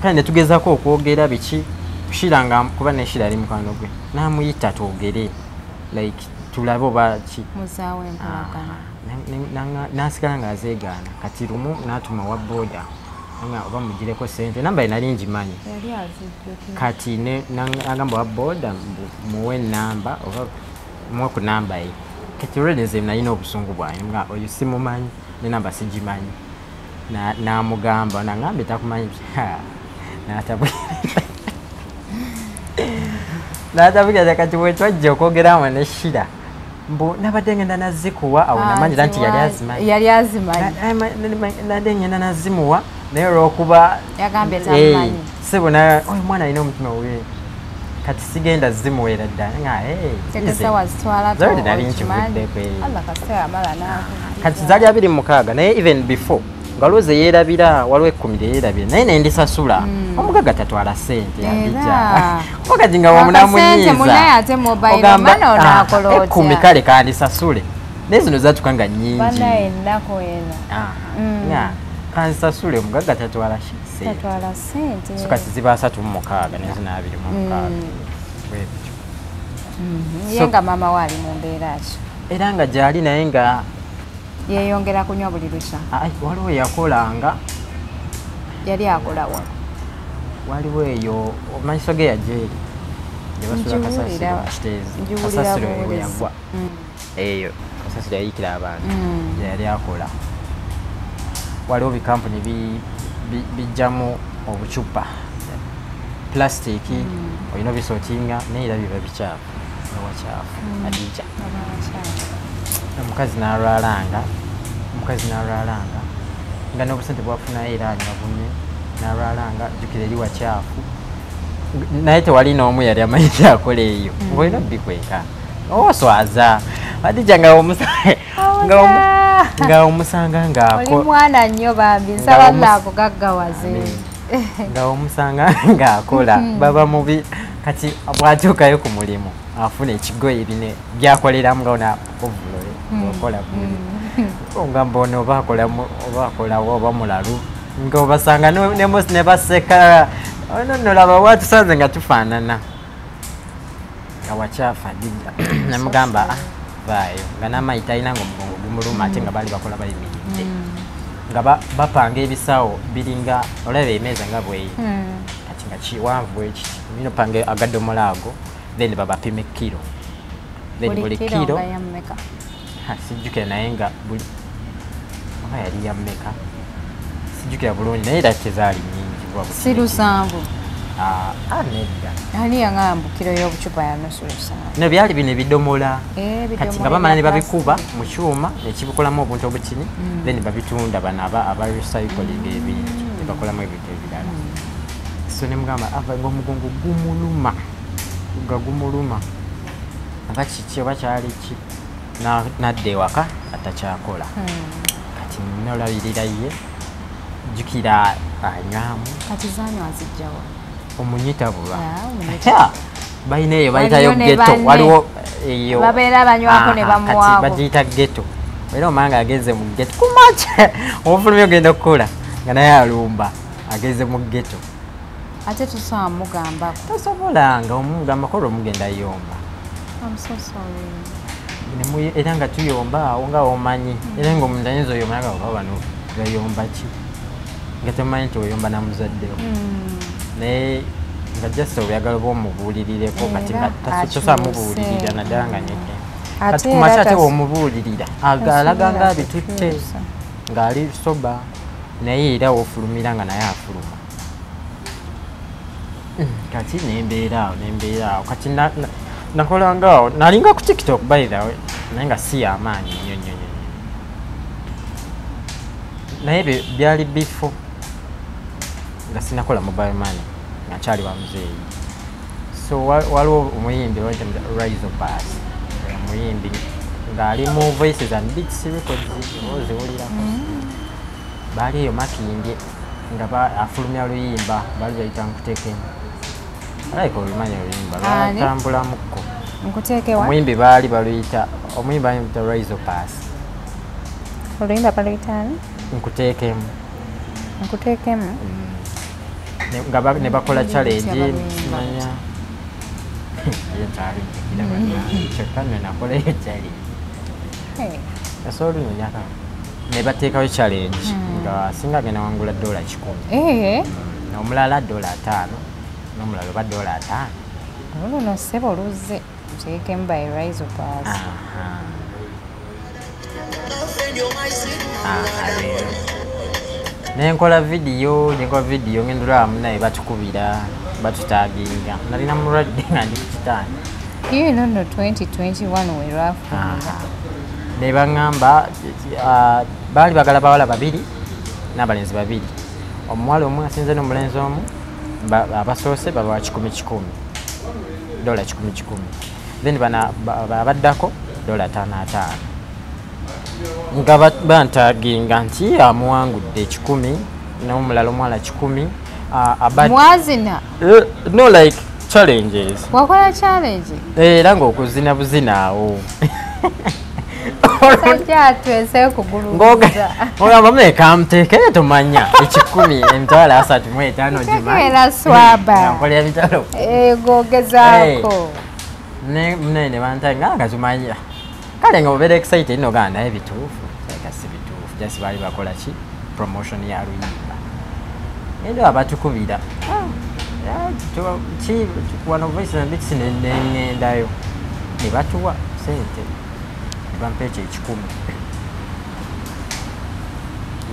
kale netugezaako okwogera biki kushiranga kuba neshira ali mukwano gwe namuyita twogere like tulabe oba ki nasigala nga azeegaana kati lumu natuma wa boda nga oba mugireko sente namba nali ngimanyi kati nagamba wa boda muwe namba oba muwe ku namba ye kati olweneze nalina obusungu bwange nga oyo simumanyi ne namba sigimanyi namugamba naŋambe takumanyi natabugeza kati wetwajja okwogeramu neshira mbu nabadde ngenda nazikuwa awo namanyira nti yali azimanyi nadde ngenda nazimuwa naye olwokuba sibona oyo mwana alina omutima we kati sigenda zimuwera ddala nali nkivuddeko kati zaali 26 naye even before ngaloze yeerabira waliwo 10 yeerabira naye nendisasula omugaga tatwala sente yabija wakati nga wamunamunyiiza ekumi kale kandisasule naye zino zatuka nga nyingi kanzisasule omugaga tatwala sente so kati ziba 36 naye zino 26 ye nga mama waali mu mbeera ki era nga gyali naye nga yeyongera kunywa buli lukya waliwo yakolanga yali akolawa waliwo eyo omanyiso ge yajeeri gyebasula kasasiro ewe yagwa eyo kasasiro yayikira abantu yali akola waliwo bikampuni bijjamu obucupa plasitiki olina obisootinga naye era biba bikyafu ewakyafu adija omukazi n'alwalanga nga n'obusente bwafunayo era anywa bunne n'alwalanga jjukira eri wakyafu naye tewali n'omu yali amanyi kyakola eyo olina bikweka oswaza adija nga omusanga ngaomwana nnyo bambi nsaba laako gaggawaze nga omusanga ng'akola baba mubi kati bwatuukayo ku mulimu afuna ekigoye bine byakoleramu ngaona ovulole okola buli nga mbona obakolawo oba mulalu nga obasanga nemosi ne baseka nolaba watusanze nga tufaanana nga wakyafa dija namugamba vaayo nga namayita alina nga omugongo gumuluma ate nga bali bakola bayimiridde nga bapanga ebisawo biringa olaba emeeza nga bweyi kati nga kiwanvu ekiti binopanga agadomola ago then babapime kilo then buli kilo sijjukira naye nga buli oba yali yammeka sijjukira bulungi naye era tezaali nyingi si 7 nedda ani yaŋamba kilo y'obucupa ya nusu 7 no byali bino ebidomola kati nga bamala ne babikuba mu kyuma nekibikolamu obuntu obukini then babitunda bano aba recycling ebintu ne bakolamu ebintu ebirala so ne mugamba ava ng'omugongo gumuluma aba kiki oba kyali ki nadda ewaka atakyakola kati nolabirira ye jjukira anywamu kati zanywa azijjawa omunyitabulwa balina eyo bayitayo geto waliwo eyo babeera banywako ne bamuwaako bagiyita geto era omanga ageze mu geto kumaca omufulumya ogenda okukola nga naye alumba ageze mu geto ate tusobola mugambako tosobolanga omugamba kola omugenda yomba I'm so sorry. Era nga tuyomba awo nga omanyi era nga omuntu ayinza oyomba nga oba bano bayomba ki nga tomanyi nti oyomba na muzaddewo naye nga just oyagala oba omubuulirireko kati nga tosamubuulirira naddala nga nedde kati kumakya ate omubuulirira alaga nga abitutte ng'ali soba naye era ofulumira nga naye afuluma kati nembeeraawo kati nakolangaawo nalinga ku TikTok by the way naye nga si amaanyi nnyo naye byali bifo nga sinakola mobile money nga kyali wa muzeeyi so waliwo omuyimbi Rise of Bass omuyimbi ng'ali mu Voices and Beats Records oziwulirako baali eyo makimbye nga afulumya luyimba baali bayita nkuteekemu alayika olumanyi oluyimba lwatambulamuko omuyimbi baali baluyita omuyimbi bayita Rise of Bass oluyimba baluyita nkuteekemu ne bakola challenge manya kyokka nno nakola eyo challenge yasoolunyaka ne bateekayo challenge nga singa agenda wangula $100 omulala $5 n'omulala oba $5 oluno ssebo oluzze teekemu by Rise of Bass nenkola vidiyo ngenda olwamu naye batukubira batutaginga nalina mulwadde nga ndi kukitanda iyo nno 2021 werwafulumira ne baŋŋamba baali bagala bawala 2 n'abalenzi 2 omuwala omu asinze n'omulenzi omu abasoose babawa $10,000 $10,000 then abaddako $5,500 nga bantaginga nti amuwangudde 10 n'omulala omwala 10 mwazina no like challenges wakola challenge era ng'okuzina buzinaawo sajja atwese kugulumiza ogamba mekamuteekere tomanya 10 emitwalo 35 gimanyi swaba nkolera ebitalo egogezaako ne bantanga nga tumanya kale nga obeera excited nogaa naye bituufu si bituufu just baali bakola ki promotion ya luyimba endo abatukubira wano Voices and Beats nengendayo ne batuwa sente bampa ekyo 10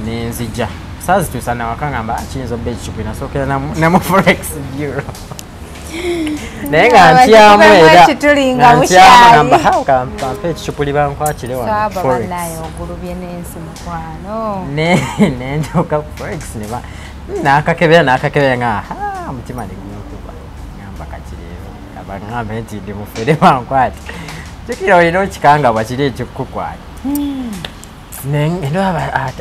nenzija saazituusa nawaka ngamba kiyinza obba ekikumi nasookera namu Forex Bureau naye nga ntyamu era ntyamu kampa ekicupuli bankwakire wano Forex nentuuka Forex nakakebera nga omutima negumukuba ngamba kakireero abangambe nti ndi mufere bankwate kikira olina okikangabwa kiri ekikukwata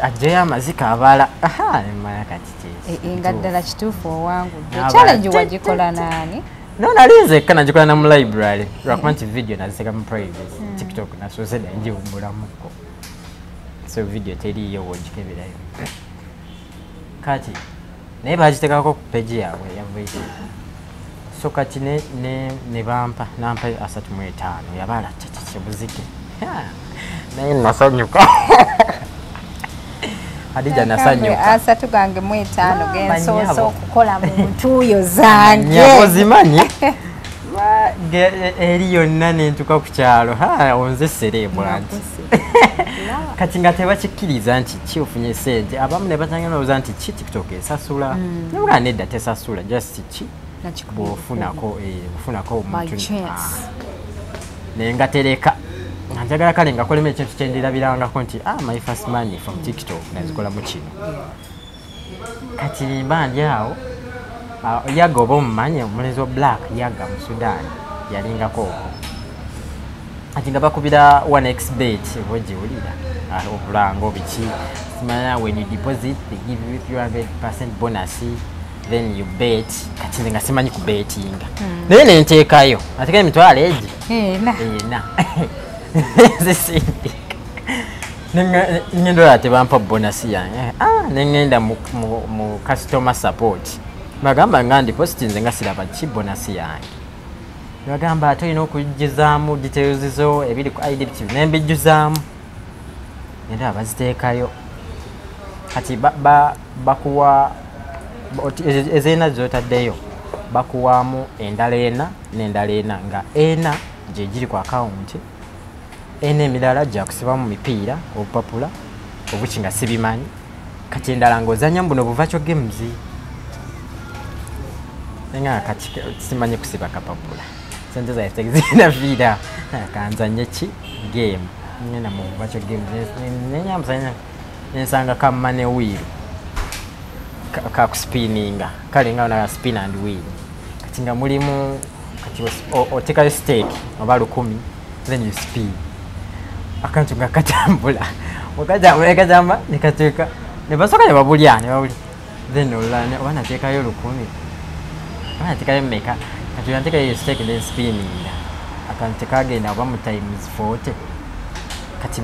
ajjayo amazika abala emanya kati nga ddala kituufu owangudde challenge wagikola naani no nalinze ekka nagikola na mu library lwakuba nti video naziteka mu private TikTok nasoose dda ngiwumbulamuko so video teriiyo wogikeberayo kati naye bagitekako ku page yaabwe ya Voices so kati ne bampa nampa 35 yabala kyebuzike naye nasanyuka Hadija nasanyuka 35 gensoose okukola mu ntuuyo zange ozimanyi eri yonna nentuka ku kyalo onze serebwanti kati nga tebakikkiriza nti ki ofunye sente abamu ne batanga nolowooza nti ki TikTok esasula nabula nedda tesasula just ki bwofunako omuntu naye nga tereka nga njagala kale nga kolemu ekintu kyendirabirangako nti my first money from TikTok nazikolamu kino kati mbandi awo yaga oba omumanyi omulenzi wa Black yaga mu Sudan yalingako okwo ati nga bakubira 1xbet ogiwulira obulango biki simanya when you deposit they give you 300% bonus then you bet kati nze nga simanyi kubetinga naye nenteekayo ateka emitwalo egi ena zisindika ngendola tebampa bonasi yange nengenda mu customer support bagamba nga ndipositi nze nga siraba ki bonasi yange bagamba tulina okujjuzaamu details zo ebiri ku IDP nembijjuzaamu era baziteekayo kati bakuwa ezeena zotaddeyo bakuwaamu endala ena n'endala ena nga ena gye giri ku akawunti ena emirala gyakusibamu mipiira obupapula obuki nga sibimanyi kati endala ng'ozanyamu buno buvakyo games nga kati simanyi kusiba kapapula sente zaffe zirina viira kanzanye ki game ngenda mu buvakyo games nenyamuzanya nensanga kamma ne wiiru kakuspininga kale nga na spin and wheel kati nga mulimu kati otekayo stake oba 10 then you spin akantu nga katambula wakajamba nikateeka nebasoka nebabulya then olana wana teekayo 10 wana teekayo meka kati yanteekayo stake then spinninga akantu kagenda oba mu times 40 kati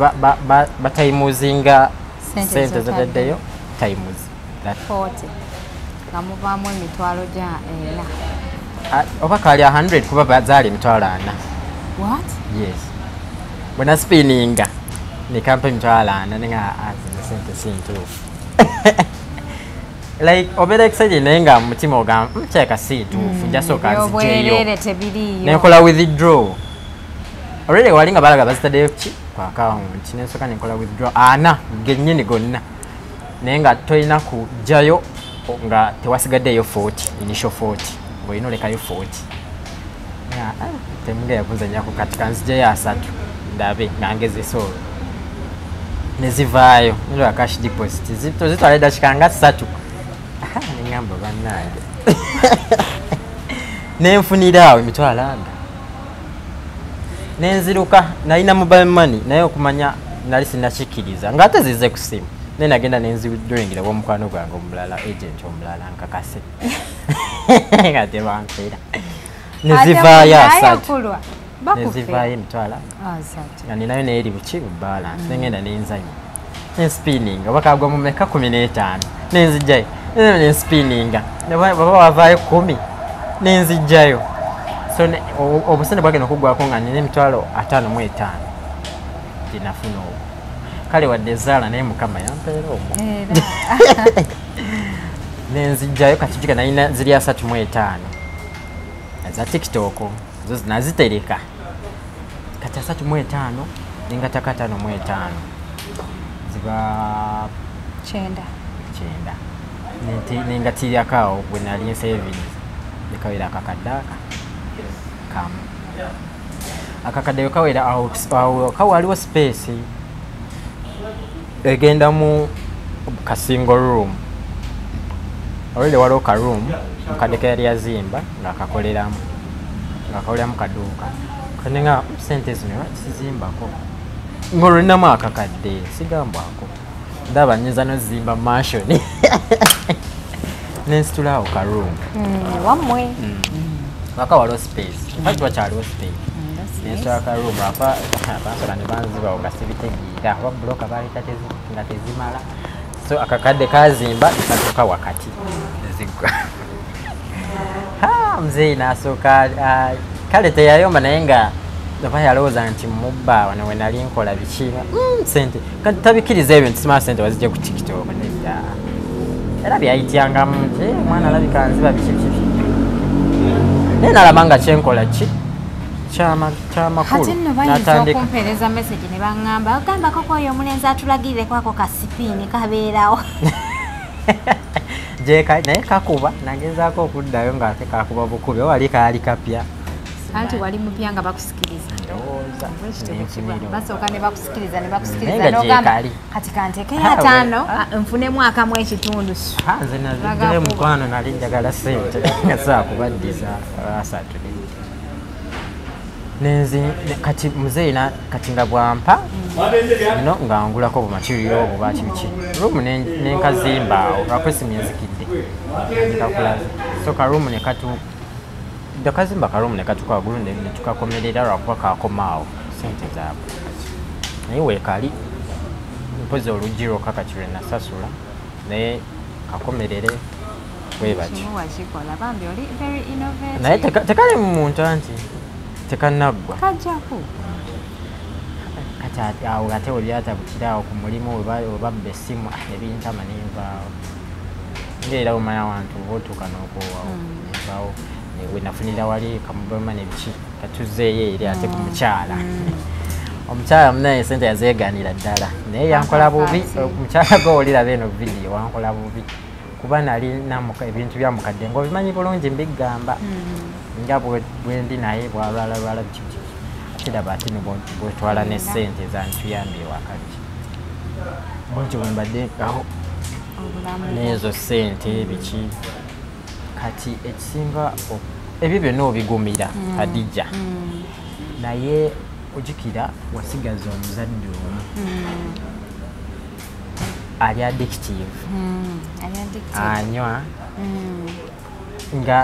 batimuzinga sente zotaddeyo times 40 kamuvaamu emitwalo gya ena oba kali 100 kuba bazaali emitwalo 4 what yes bwena spinninga nekampa emitwalo 4 nenga sente sintuufu like obeera excited naye nga mutima ogamba kyeka sintuufu njasooka nzijeyo nenkola withdraw already wali nga balaga bazitaddeyo ki ku account nensooka nenkola withdraw 4 gennyini gonna naye nga tolina kujjayo nga tewasigaddeyo 40 initial 40 ng'olina olekayo 40 temunga yavunzanyaku kati kanzijayo 3 ndabe nga ngezesa olwo nezivaayo nilwa cash deposit tozitwala eddakika nga 3 neŋŋamba bannange nenfunira awo emitwalo 4 nenziruka nalina mobile money naye okumanya nali sinnakikkiriza ng'ate zize ku simu naye nagenda nenzidolingira bwomukwano gwange omulala agent omulala nkakase nga tebankeera nezivaayo 3 nezivaayo emitwalo nga ninayo neeri buki balance nengenda nenzanya nenspinninga bakagwa mu meka 15 nenzijjayo nenspinninga baba wavaayo 10 nenzijjayo so obusente bwagenda okuggwako nga nina emitwalo 55 tinafuna obwo kale wadde ezaala naye mukama yampeera omwo nenzijjayo kati jika nalina ziri 35 eza tiktok zo nazitereka kati 35 nengataka 55 ziba 9 nengatirakawo bwe nali savings nekawera akakaddaaka kamu akakaddeyo kawera awo kawaliwo space egenda mu kasingle room already waliwo ka room mukadeke yali yazimba ng'akakoleramu kaduuka kane nga sente zino sizimbako ng'olulinamu akakadde sigambwako ndaba nyiza nozimba mansion nensitulawo ka room wammwe waka waliwo space mpaki wakyaliwo space nensitula ka room abansola ne banzibawo nga sibitegeera oba buloka baleta nga tezimala so akakadde kazimba nekatuuka wakati ezigwa muzeeyi nasooka kale teyayomba naye nga oba yalowooza nti mubba wano we nali nkola biki sente kati tabikiriza ebyo nti simala sente wazijja ku tiktok nedda era byayityangamu nti omwana alabika nziba biki naye nalaba nga kyenkola ki kyamakulu kati nno bayinza okumpeereza message ne baŋŋamba ogambako kwoyo omulenzi atulagirireko ako kasipiini kabeerawo naye kakuba nagezaako okuddayo ng'ate kakuba bukubi wali kaali kapya anti wali mupya nga bakusikiriza ndowooza basooka ne bakusikiriza nogamba kati kanteekeyo 5 nfunemu akamu ekitundu nze naziddeyo mukwano nali njagala sente nga saakubaddiza 3 kati muzeeyina kati nga bwampa no nga ngulako bumaterial obuba kibiki room nenkazimba awo akwesimu yazikidde ndikakulaza so karumu ndakazimba karumu nekatuka waggulu netukakomerera lwakuba kakomaawo sente zaabwe naye weekali mpozi oluggi lwokka kati lwe nasasula naye kakomerere bwe bati naye tekali mu muntu anti tekanaggwa kajjako kati awo ate olyatabukiraawo ku mulimu webabba essimu ebintama nenvaawo ngaera omanya wantu otuuka n'okwowawo nenvaawo wenafunira wali kamubama nebiki katuzeeyo eri ate ku mukyala omukyala munaye sente yazeeganira ddala naye yankola bubi omukyala gowolira beno vidiyo wankola bubi kuba nalina ebintu byamukadde ngaobimanyi bulungi mbigamba nga bwendi naye bwalwalalwala biki kiraba ati bwetwala nesente zantuyambye wakati bungi bwembadde awo nezo sente biki kati ekisinga ebyo byonna obigumira Hadija naye ojjukira wasigaza omuzadde omu ali addictive anywa nga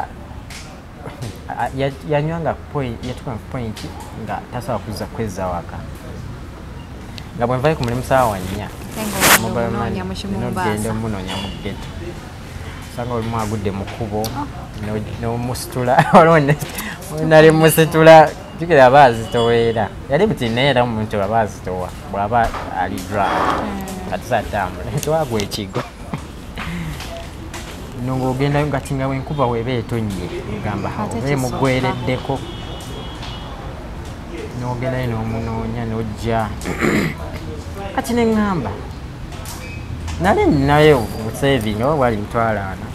yanywanga yatuka ku point nga tasobola kuza kweza waka nga bwenvayo ku mulimu saawa 4 nogenda omunoonya mu ggeto sanga olimu agudde mu kkubo n'omusitula nali musitula jukira aba azitoweera yali buti naye era omuntu aba azitowa bw'aba ali drive atisatambula tewagwa ekigo no ng'ogendayo ngati nga bwenkuba weeba etonnye ngamba oba emugwereddeko n'ogendayo n'omunoonya n'ojja kati ne ŋŋamba nali ninayo obuseevingi oba bwali mutwalaana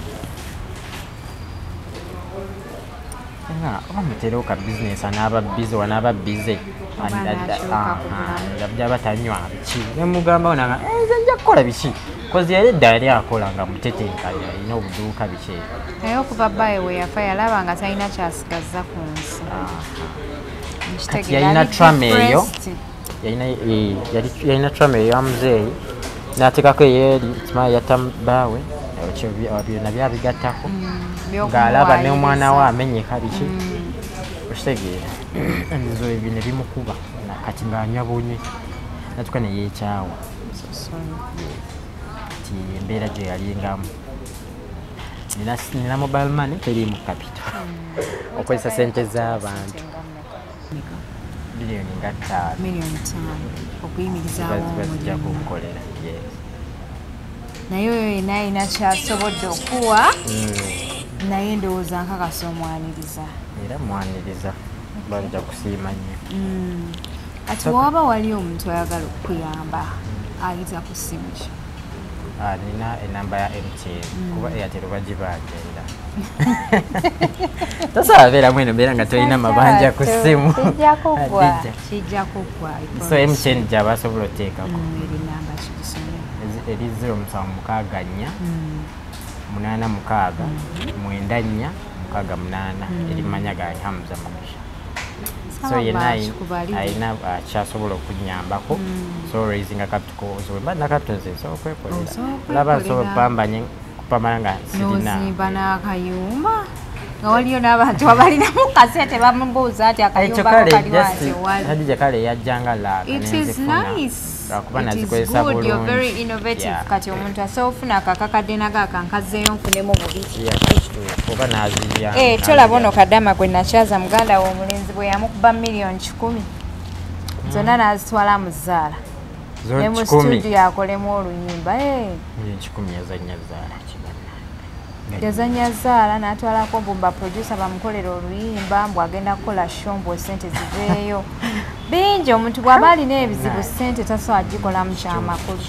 oba muterewo ka bizinesi anaaba bize wanaaba bize byaba tanywa biki nemugambawo nanga nze nja kukola biki kozi yali edda yali akola nga mutetenkanya alina obuduuka biki naye okuva bbaye we yafa yalaba nga talina kyasigaza ku nsi kati yalina trama eyo yalina trama eyo yamuzeeyi n'ateekako eyeeri kimala yatta bbaawe byonna byabigattako ng'alaba n'omwana we amenyeka biki okitegeera emizo ebyo ne bimukuba kati ng'anywa bunywi natuka ne yeekyawa ti embeera gye yalingamu nina mobile money teriimu kapito okozesa sente z'abantu biliyoni nga 5 okuyimirizaawo zijja kukolera naye oyo yena alina kyasobodde okuwa naye ndowooza nkakasa omwaniriza era mwaniriza bajja kusiima nnyo ati waba wali omuntu ayagala okukuyamba ayita ku ssimu ki nina enamba ya MTN kuba Airtel bagibanja tosabeeramu eno mbeera nga tolina mabanja ku ssimu kijja kuggwa so MTN gyaba asobola oteekako eri 0764 8 6 9 eri Manyaga Hamza Mugisha so yena ayina kyasobola okunyambako so raising akatukozwe nakatuzeso okwekolera laba nsobola kupambanye kupamala nga sirina nozimba n'akayumba nga waliyo n'abantu abalina mu kasente bamubuuza ati akayumba kali wali Hadija kale yajjanga laaga nenzifuna kuba nazikozesa bulungi you're very innovative kati omuntu asobola ofuna akakakadde nago akankazeeyo nfunemu bubiri oba nazirya tolaba ono kadama gwe nakyaza muganda we omulenzi bwe yamukuba miliyoni 10 zonna n'azitwala mu zzaala ne mu studio akolemu oluyimba miliyoni 10 yazannya zzaala yazannya zzaala n'atwalako bumba producer bamukolera oluyimba mbw agenda kukola show mbw sente ziveeyo bingi omuntu bw'aba alina ebizibu sente tasobola gikolamu kyamakulu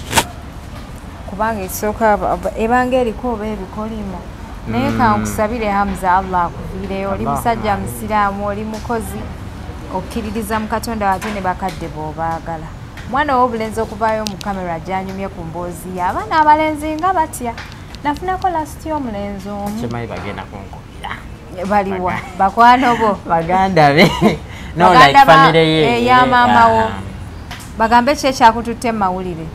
kubanga ekisooka ebanga eriko oba ebikolimo naye kankusabire Hamza Allah akuviireyo oli musajja musiraamu oli mukozi okkiririza mu Katonda ate ne bakadde b'obaagala mwana w'obulenzi okuvaayo mu kamera gyanyumye ku mboozi ye abaana abalenzi nga batya nafunako lasiti y'omulenzi omu kimanyi bagenda kunkubira baliwa bakwano bo baganda be no like family ye ya maama wo bagambe ki ekyakututte mu mawulire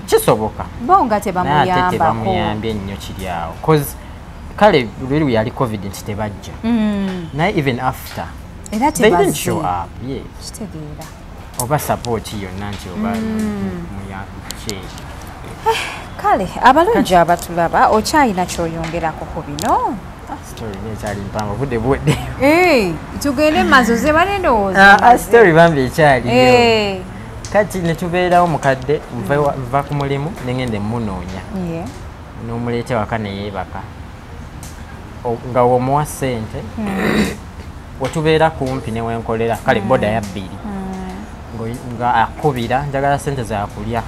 kisoboka bo nga tebamuyambako tebamuyambye nnyo kiri awo cause kale lweri yali covid nti tebajja naye even after era they didn't show up kitegeera oba support yonna nti oba muyaki kale abalungi abatulaba okyalina kyoyongerako ku bino story nekyali mpango budde budde tugende mazoze banendowooza story bambi ekyaliyo kati netubeerawo mukadde nva ku mulimu nengende munoonya n'omuleete waka neyeebaka nga womuwa ssente wetubeera kumpi newenkolera kale boda ya 2 nga akubira njagala ssente zakulya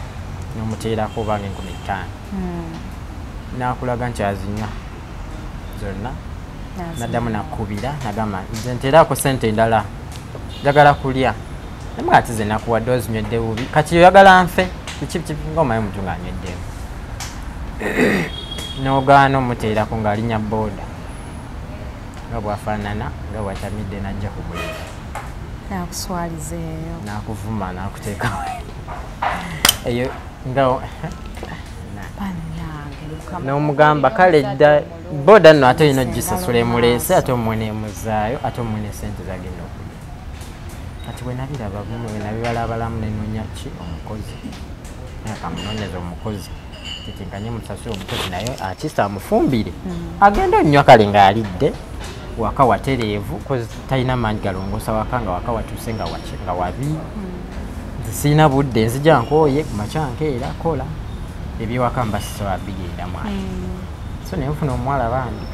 n'omuteerako obange 15 nakulaga nti azinywa zonna naddamu nakubira nagamba nze nteerako ssente endala njagala kulya namuga ati ze nakuwadde ozinywedde bubi kati oyagala nfe kiki ngaomaye muntu ng'anyweddemu n'ogaana omuteerako ng'alinnya booda nga bwafaanana nga bwatamidde najja ku mulimu nakuswalizeeyo nakuvuma nakuteekawo eyo nga n'omugamba kale dda booda nno ate olina ogisasula emuleese ate omwe neemuzaayo ate omwe ne sente zagenda okulya kati bwe nabiraba bumu bwe nabibalabalamu nenoonya ki omukozi akamunoonyeza omukozi titinkanye musasule omukozi naye akisa amufumbire agenda onywa kale ng'alidde waka watereevu kozi talina maanyi galongoosa waka nga waka watuuse nga wabi nze sirina budde nzija nkooye kumakya nkeera kola ebyewaka mbasisoba bigenda mwali so nenfuna omuwala bandi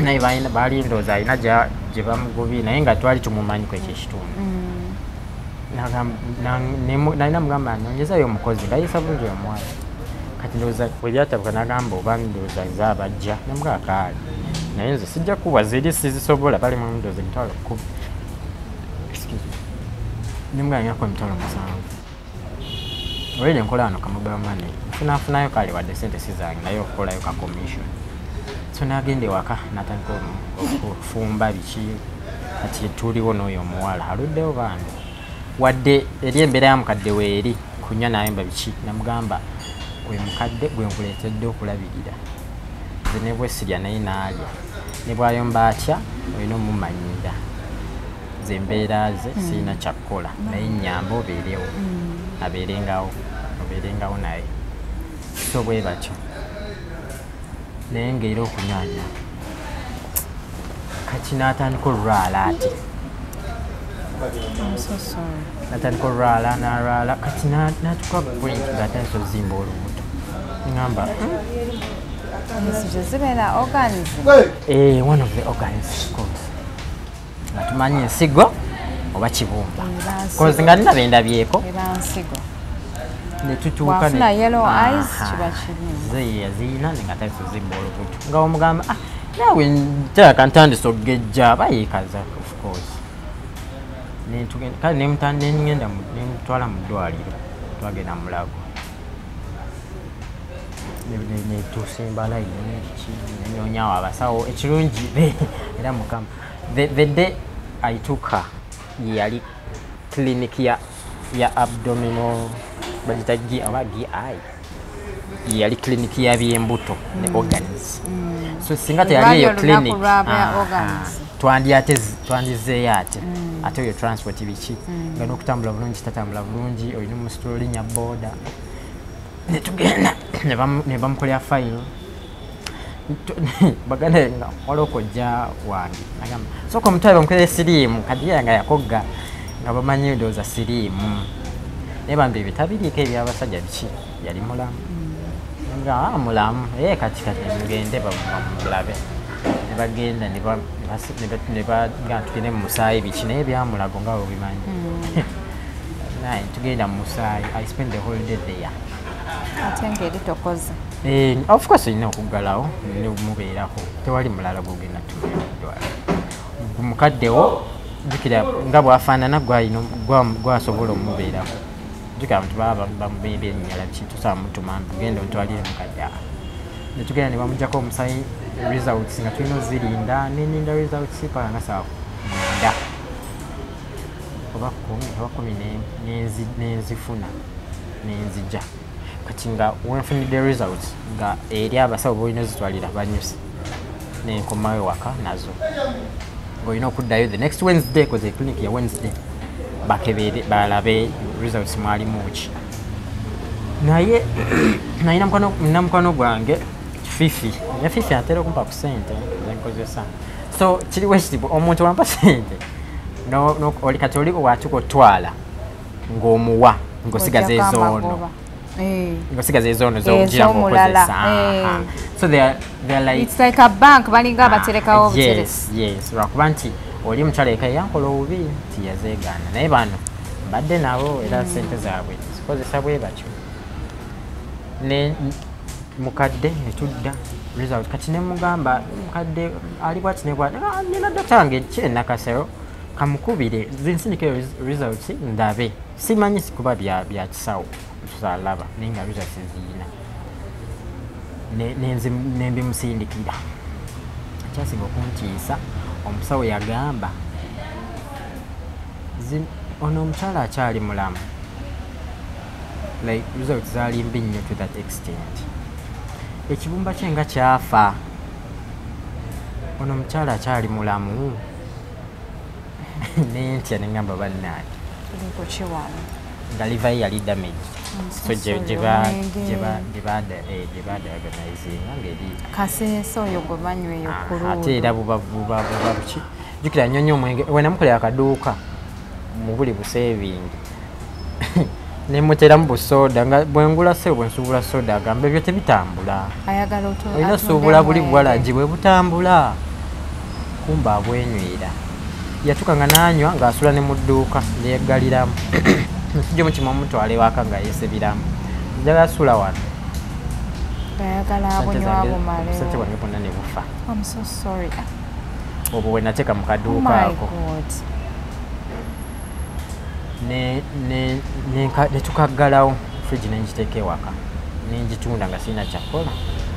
naye baali ndowooza alina gye bamugubye naye nga twali tumumanyiko ekyo ekitundu nalina mugamba nongezayo omukozi ngayisa bulungi omuwala kati ndowooza bwe byatabuka nagamba oba ndowooza zaabajja namugakaali naye nze sijja kuba ziri sizisobola bali mu ndowooza emitwalo 10 nimuganyako emitwalo 7 olwene nkola wano kamobile money nfunafunayo kale wadde sente sizange naye okukolayo ka commission so nagenda ewaka natandika okufumba biki kati tuliwo n'oyo omuwala aluddewo bandi wadde eri embeera ya mukadde weeri kunywa nayemba biki namugamba oyo mukadde gwe nkuleetedde okulabirira nze ne bwe sirya naye naalya ne bwayomba atya olina omumanyira ze embeera ze sirina kyakkola naye nyamba obeerewo obeerengawo naye so bwe batyo naye ngaera okunyanya kati n'atandika olwala ati natandika olwala n'alwala kati natuka brink ng'atandika ozimba olubuto ngamba one of the organs nga tumanyi ensigo oba kibumba kozi nga nina bendabyeko netutuuka ziyina nga tandisa ozimba olubuto nga omugamba naawe nteeka ntandisa okugejja aba yeekaza of course kale nengenda nemutwala mu ddwaliro twagenda mulago netusimba layini nenyonyawo abasawo ekirungi era mukama the day I took her yali clinic ya abdominal bagita GI yali clinic ya byembuto ne organs so singa teyali eyo clinic twandizeeyo ate oyo transport biki nga n'okutambula bulungi tatambula bulungi olina omusitula olinya booda netugenda ne bamukolera fayiro baganda nga walokojja wange nagamba soka omutwale bamukolera siriimu kadiya nga yakogga nga bamanyi ndowooza siriimu naye bambi ebitabiriiko ebyabasajja biki yali mulamu nga mulamu kati mugende bamulabe nebagenda nebaga tugende mu musaayi biki naye byamulago nga obimanyi naye tugenda mu musaayi I spend the whole day there ate ngeri tokoze of course olina okuggalawo nemubeerako tewali mulala gogenda tuddwala mukaddewo jukira nga bwafaanana gwasobola omubeerako jukira abantu baba bamubembe ennyala kintu samutuma tugenda ontwalire mukadde netugenda ne bamugjako omusayi results nga tulina ozirinda neninda results paka nga saa 9 oba 10 nenzifuna nenzija kati nga wenfunidde results nga eri abasawo boolina ozitwalira banyusi nenkomayo waka nazo ng'olina okuddayo the next Wednesday koze clinic ya Wednesday bakebere balabe results mwalimu ki naye nalina mukwano gwange fifi ne fifi atera kumpa ku sente zenkozesa so kiri westibu omuntu wampa sente no oli katoli watuko twala ng'omuwa ngosigaza ezono ngosigaza ezono zogira ngokozesa so they are like it's like a bank balinga baterekawo buteresi yes lwakuba nti oli mukyala eka yankola obubi nti yazeegaana naye bano mbadde nabo era sente zaabwe zikozesa bwe batyo ne mukadde netudda result kati ne mugamba mukadde ali bwati ne bwati nina dokita wange kyenakasayo kamukubire zinsindike results ndabe simanyi sikuba bya kisawo tusalaba nenga results ziyina nembi musindikira kyasinga okuntiisa omusawo yagamba ono omukyala akyali mulamu like results zaali mbi nnyo to that extent ekibumba kye nga kyafa ono omukyala akyali mulamu nentya nengamba bannaaki nga livayi yali damage so gyebadaganayizinga ngeri kaseesa oyo gwe banyweyo ate era buba buki jukira nnyonyo omwenge wenamukolera akaduuka mu buli busevingi nemuteramu busoda nga bwengula se bwensuubula soda agamba ebyo tebitambula olina suubula buli bwalagi bwe butambula kumba abwenywera yatuka nga nanywa ng'asula ne mu dduuka lyeggaliramu nsujja mukima omutwala ewaka nga yeesebiramu njagala asula wano sente bwange bonna ne bufa obwo bwe nateeka mu kaduuka ako netukaggalawo frigi nengiteeka ewaka nengitunda nga sirina kyakola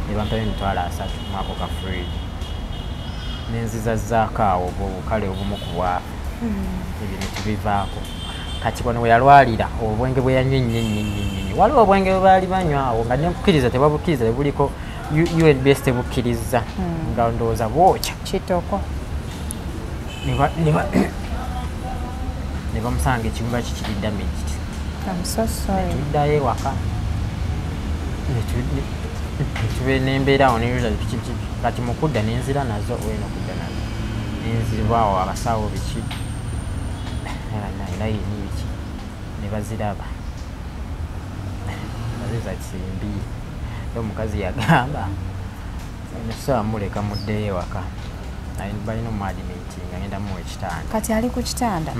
nebampayo emitwalo 3 mwako ka frigi nenzizazzaako awo obukale obumu ku bwafu ebyo netubivaako kati wano we yalwalira obwenge bwe yanywa ennyo waliwo obwenge bwe baali banywa awo nga nebukkiriza tebabukkiriza tebuliko UNBS tebukkiriza nga ndowooza bwokya kitoko ne bamusanga ekigumba kikiri damaged netuddayo ewaka netube nembeera awo kati mukudda nenzira nazo wena okudda nazo nenzirwawo abasawo biki layini biki ne baziraba baziza kisimbi omukazi yagamba nesobola muleka muddeyo ewaka balina omuadimiti nga ngenda muwa ekitanda kati ali ku kitanda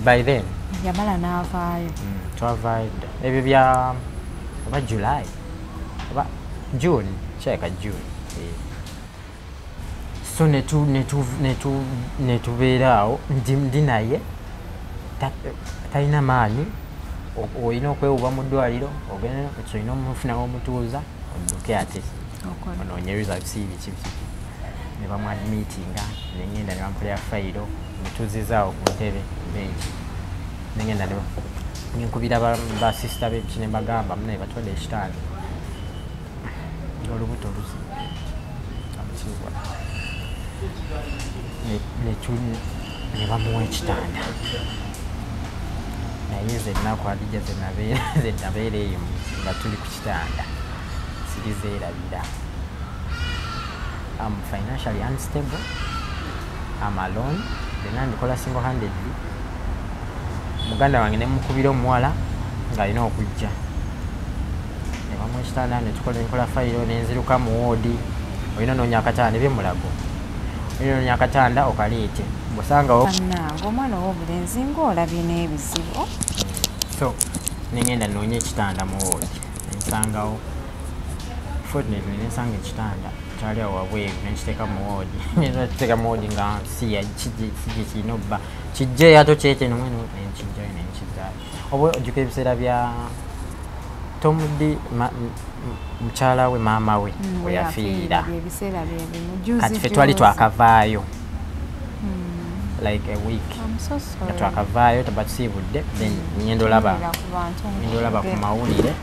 by then yamala n'avaayo twavaayo dda ebyo bya oba July oba June kyeka June so netubeera awo ndi naye talina maanyi olina okwewuba mu ddwaliro olina omufunawo omutuuza odduke ate onoonye results biki ne bamwadimitinga nengenda ne bampulira fayiro netuuzizaawo ku ntebe benki nengenda nenkubira basisita bebiki ne bagamba munaye batwadde ekitanda olubuto luziba ne bamuwa ekitanda naye ze ennaku adija zenabeera eyo nga tuli ku kitanda sirizeerabira I'm financially unstable. I'm alone. Then ndikola single handedly. Muganda wange ne mukubira omuwala nga alina okujja. Ne bamwe ekitanda ne tukola enkola fayiro nenziruka mu wodi. Olina noonya akatanda ebyemulago. Olina noonya akatanda okaleete. Bw'osangawo omwana ow'obulenzi ng'olabye n'ebizibu. So nengenda noonya ekitanda mu wodi. Nensangawo fortnightly nensanga ekitanda kyali awo wabweru nenkiteeka mu woodi nekiteeka mu woodi nga kijja obba kijje ato kyete nomwene nenkijjayo nenkizaayo oba ojjuka ebiseera bya Tomudi mukyala we maama we we yafiira kati ffe twali twakavaayo like a week nga twakavaayo taba tusiibudde then ngenda olaba ku mawulire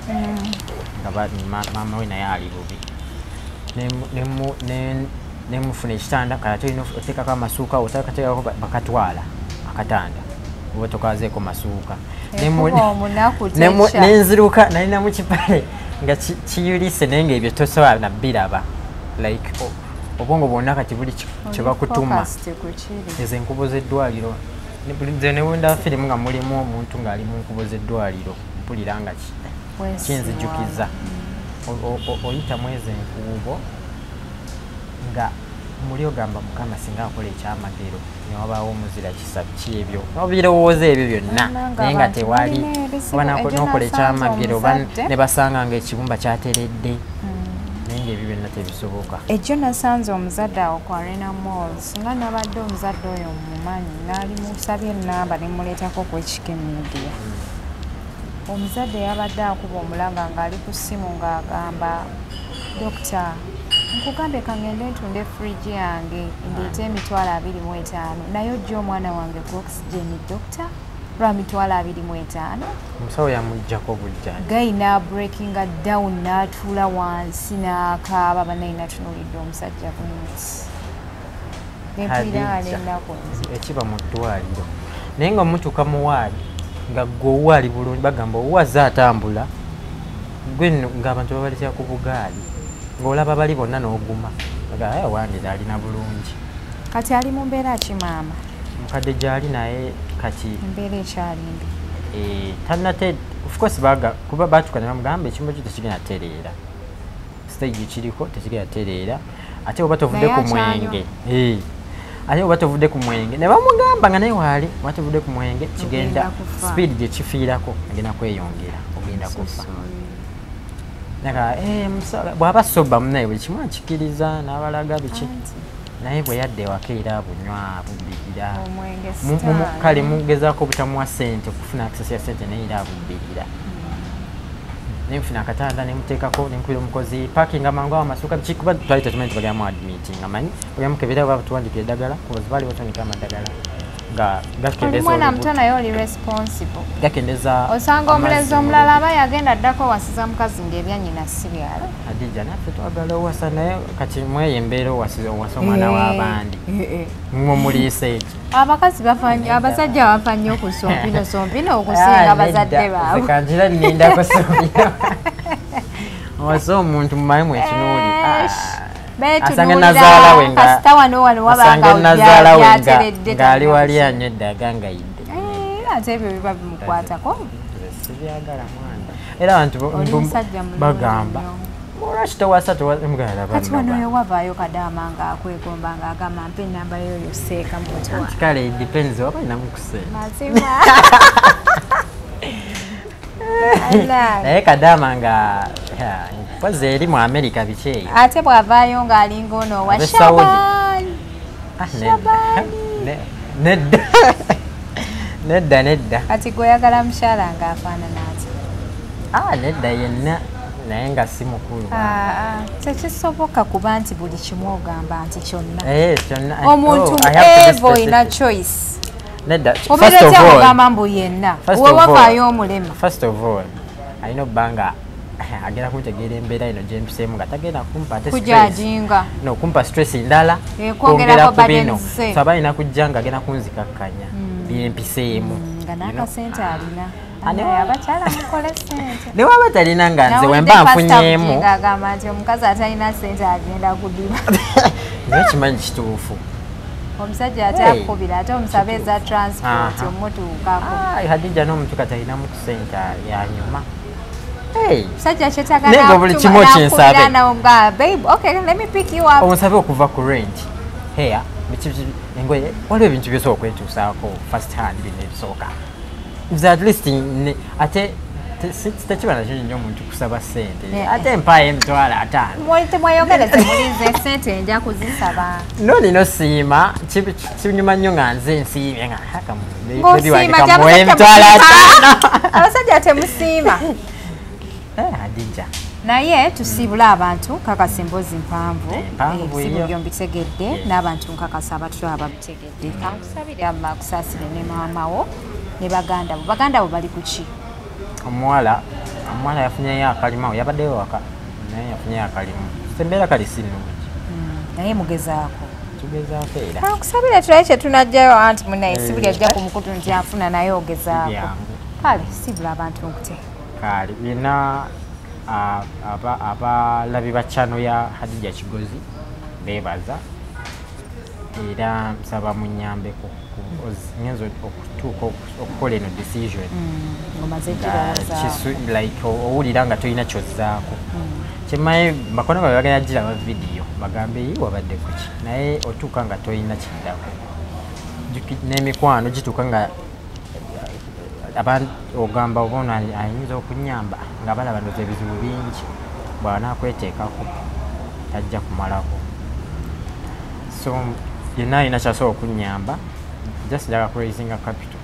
nga maama we naye ali bubi nemufuna ekitanda kati olina oteekako amasuuka otakateekako bakatwala akatanda oba tokazeeko masuuka nenziruka nalina mu kipale nga kiyulise naye nga ebyo tosobola nabiraba like obwongo bwonna kati buli kye bakutuma ezo enkubo z'eddwaliro nze ne wenda firimu nga mulimu omuntu ng'ali mu nkubo z'eddwaliro mpulira nga kinzijukiza oyitamu ezo enkubo nga muli ogamba mukama singa akola ekyamagero newabaawo omuzira kisa kyebyo obirowooza ebyo byonna naye nga tewali oba n'okola ekyamagero oba ne basanga nga ekibumba kyateredde naye ngaebyo byonna tebisoboka. Ejjo nasanze omuzadde awo ku Arena Mall singa nabadde omuzadde oyo mumanyi naali musabye ennamba ne muleetako ku Ekike Media. Omuzadde yabadde akuba omulanga ng'ali ku ssimu ng'agamba Dokita nkugambye kangende ntunde fridge yange ndeete $25,000 naye ojja omwana wange ku oxygen dokita lwa $25,000. Omusawo yamuggyako bujjani gayina breakinga down n'atuula wansi n'akaaba banayi natunulidde omusajja bwinsi nempulira nga nennaku ekiba mu ddwaliro naye nga mutuuka mu waadi nga gwe owali bulungi bagamba owazze atambula gwe ng'abantu babaleetera ku bugaali ng'olaba bali bonna n'oguma wandira alina bulungi. Kati ali mu mbeera ki maama? Mukadde gy'ali naye kati embeera ekyalimbi tanate of course kuba baatuka ne bamugamba ekimbo kyo tekigenda tereera stage kiriko tekigenda tereera ate oba tovudde ku mwenge ate oba tovudde ku mwenge ne bamugamba nga naye waali oba tovudde ku mwenge kigenda speed gye kifiirako agenda kweyongera ogenda kufa. Naga bw'aba soba munaye buli kimu akikiriza n'abalaga biki naye bwe yadde ewaka era bunywa bubbirira kale mugezaako butamuwa ssente okufuna access ya ssente naye era abubbirira naye mufuna akatanda nemuteekako nenkubira omukozi parking amangu awo amasuuka biki kuba twali tetumanyi tubagyamu admitting amanyi obyamukebera oba tuwandikira eddagala kuba zibaali batandika amaddagala nga mwana muto naye oli responsible gakendeza osanga omulenzi omulala aba yagenda addako owasiza mukazi ng'ebyannyina si byalo Adija naffe twagala owasa naye kati mweyo embeera owasa omwana w'abandi mwe muliisa eki abakazi abasajja bafa nnyo ku sompino okusinga bazadde baabwe kanjira nnindako sompino owasa omuntu mumayimu ekinuuli asange nazaala we ng'ali wali anywa eddaga ngayidde ate ebyo biba bimukwatako sibyagala mwana era abantu bagamba lwaki tewasa kati wano oyo wavaayo kadaama ng'akwegomba ng'agamba mpa ennamba yoyo seeka mutwa kale depends oba alina mukuseera mazima naye kadaama nga pozi eri mu America biki eyo ate bw'avaayo ng'alinga ono wa Shabani nedda kati gw'oyagala mukyala ng'afaanana ati nedda yenna naye nga si mukulu tekisoboka kuba nti buli kimu ogamba nti kyonna kyonna omuntu evo olina choice obeera ogamba mbu yenna wewavaayo omulema first of all alina obbanga agenda kuntegeera embeera eno gyempiseemu nga tagenda kujajinga kumpa stress ndala kwongera ku bino so aba alina kujja nga agenda kunzikakkanya byempiseemu nga n'akasente alina abakyala mukole sente ne waba talina nga nze wemba nfunyeemu agamba nti omukazi atalina sente agenda kudiba naye kimanyi kituufu omusajja ate akubira ate omusabe eza transport omutuukako Hadija n'omuntu katalinamu tusente yanyuma sajja kyetagala buli kimu kinsabe omusabe okuva ku rent hair engoye waliwo ebintu byosobola okwetuusaako first hand bino ebisooka at least ate tekiba nakyo nnyo omuntu kusaba ssente ate empaayo $5,000 temwayogereza mulinze sente enja kuzisaba nonino siima kinyuma nnyo nga nze nsiimye nga abasajja temusiima Hadija naye tusiibule abantu kakasa emboozi mpanvu ebizibu byombitegedde n'abantu nkakasa abatula ababitegedde kankusabire amma akusaasire ne maamawo ne baganda bo bali kuki omuwala yafunyeyo akalimu yabaddeyo waka naye yafunyeyo akalimu embeera kali si nnungi naye mugezaako tugezaako era kankusabire tulaye kye tunajjayo anti munaye si buli ajja ku mukutu nti afuna naye ogezaako kale siibula abantu nkute kale bina abalabi ba channel ya Hadija Kigozi bebaza era nsaba munyambeko ngenzo okutuuka okukola eno decision like owulira nga tolina kyozzaako kyemmaye bakono babe bagenda giraba vidiyo bagambe yi wabadde kuki naye otuuka nga tolina kiddako n'emikwano gituuka nga ogamba obaono ayinza okunyamba nga balaba ndoza ebizibu bingi bwanakweteekako tajja kumalako so yenna alina kyasobola okunyamba just njaga kuraisinga capital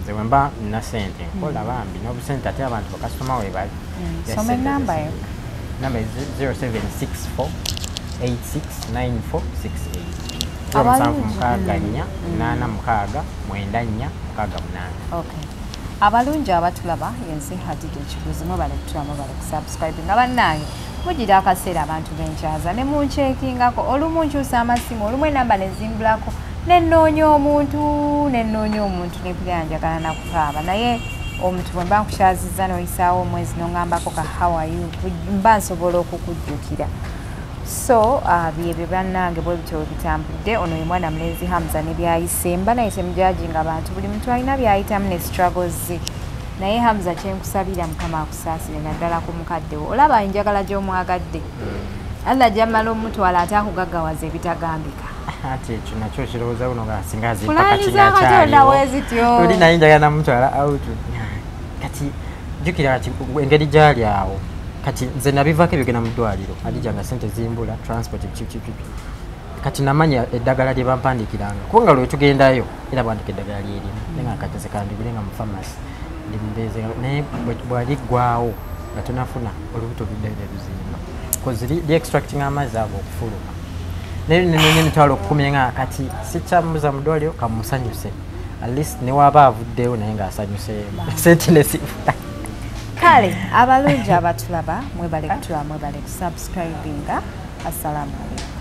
nze wemba nina sente nkola bambi n'obusente ate abantu bakasitoma webali namba 0764 869468 764 8 6 okay. Abalungi abatulaba yenze Hadija Kigozi mubale kutula mubale kusubscribe nga bannange mugira akaseera abantu benkyaza ne munchekingako olumu nkyusa amasimu olumu enamba nezimbulako nenoonya omuntu nepulira njagala nakukaaba naye omuntu bwe mba nkukyazizza noyisaawo omwezi nongambako ka how are you mba nsobola okukujjukira so byebyo bannange bwe bityo bitambudde ono ye mwana mulenzi Hamza ne byayise mba naye temujajinga abantu buli muntu alina byayitamu ne struggles ze naye Hamza kyenkusabira Mukama akusaasire naddala ku mukaddewo olaba enjagala gy'omwagadde alla gyamala omutwala ate akugaggawaza ebitagambika ati ekyo nakyo kirowooza buno nga singa azimpa katinyakyaliwo oli naye njagala namutwala out kati jjukira kati engeri gyali awo kati nze nabivaako ebyogenda mu ddwaliro Hadija nga sente zimbula transport kati namanya eddagala lye bampandiikiranga kuba nga lwe tugendayo era bwandika eddagala lyerimu naye nga kati sekandibire nga mu pharmacy ndimbeeze naye bwali ggwawo nga tonafuna olubuto luddayo luzimba kozi li-extracting amazzi ago okufuluma naye nenoonya emitwalo okukumya nga kati sikyamuza mu ddwaliro kamusanyuse at least ne waaba avuddeyo naye ng'asanyuseemu sente ne sifuna kale abalungi abatulaba mwebale kutula mwebale kusubscribinga assalamu alaikum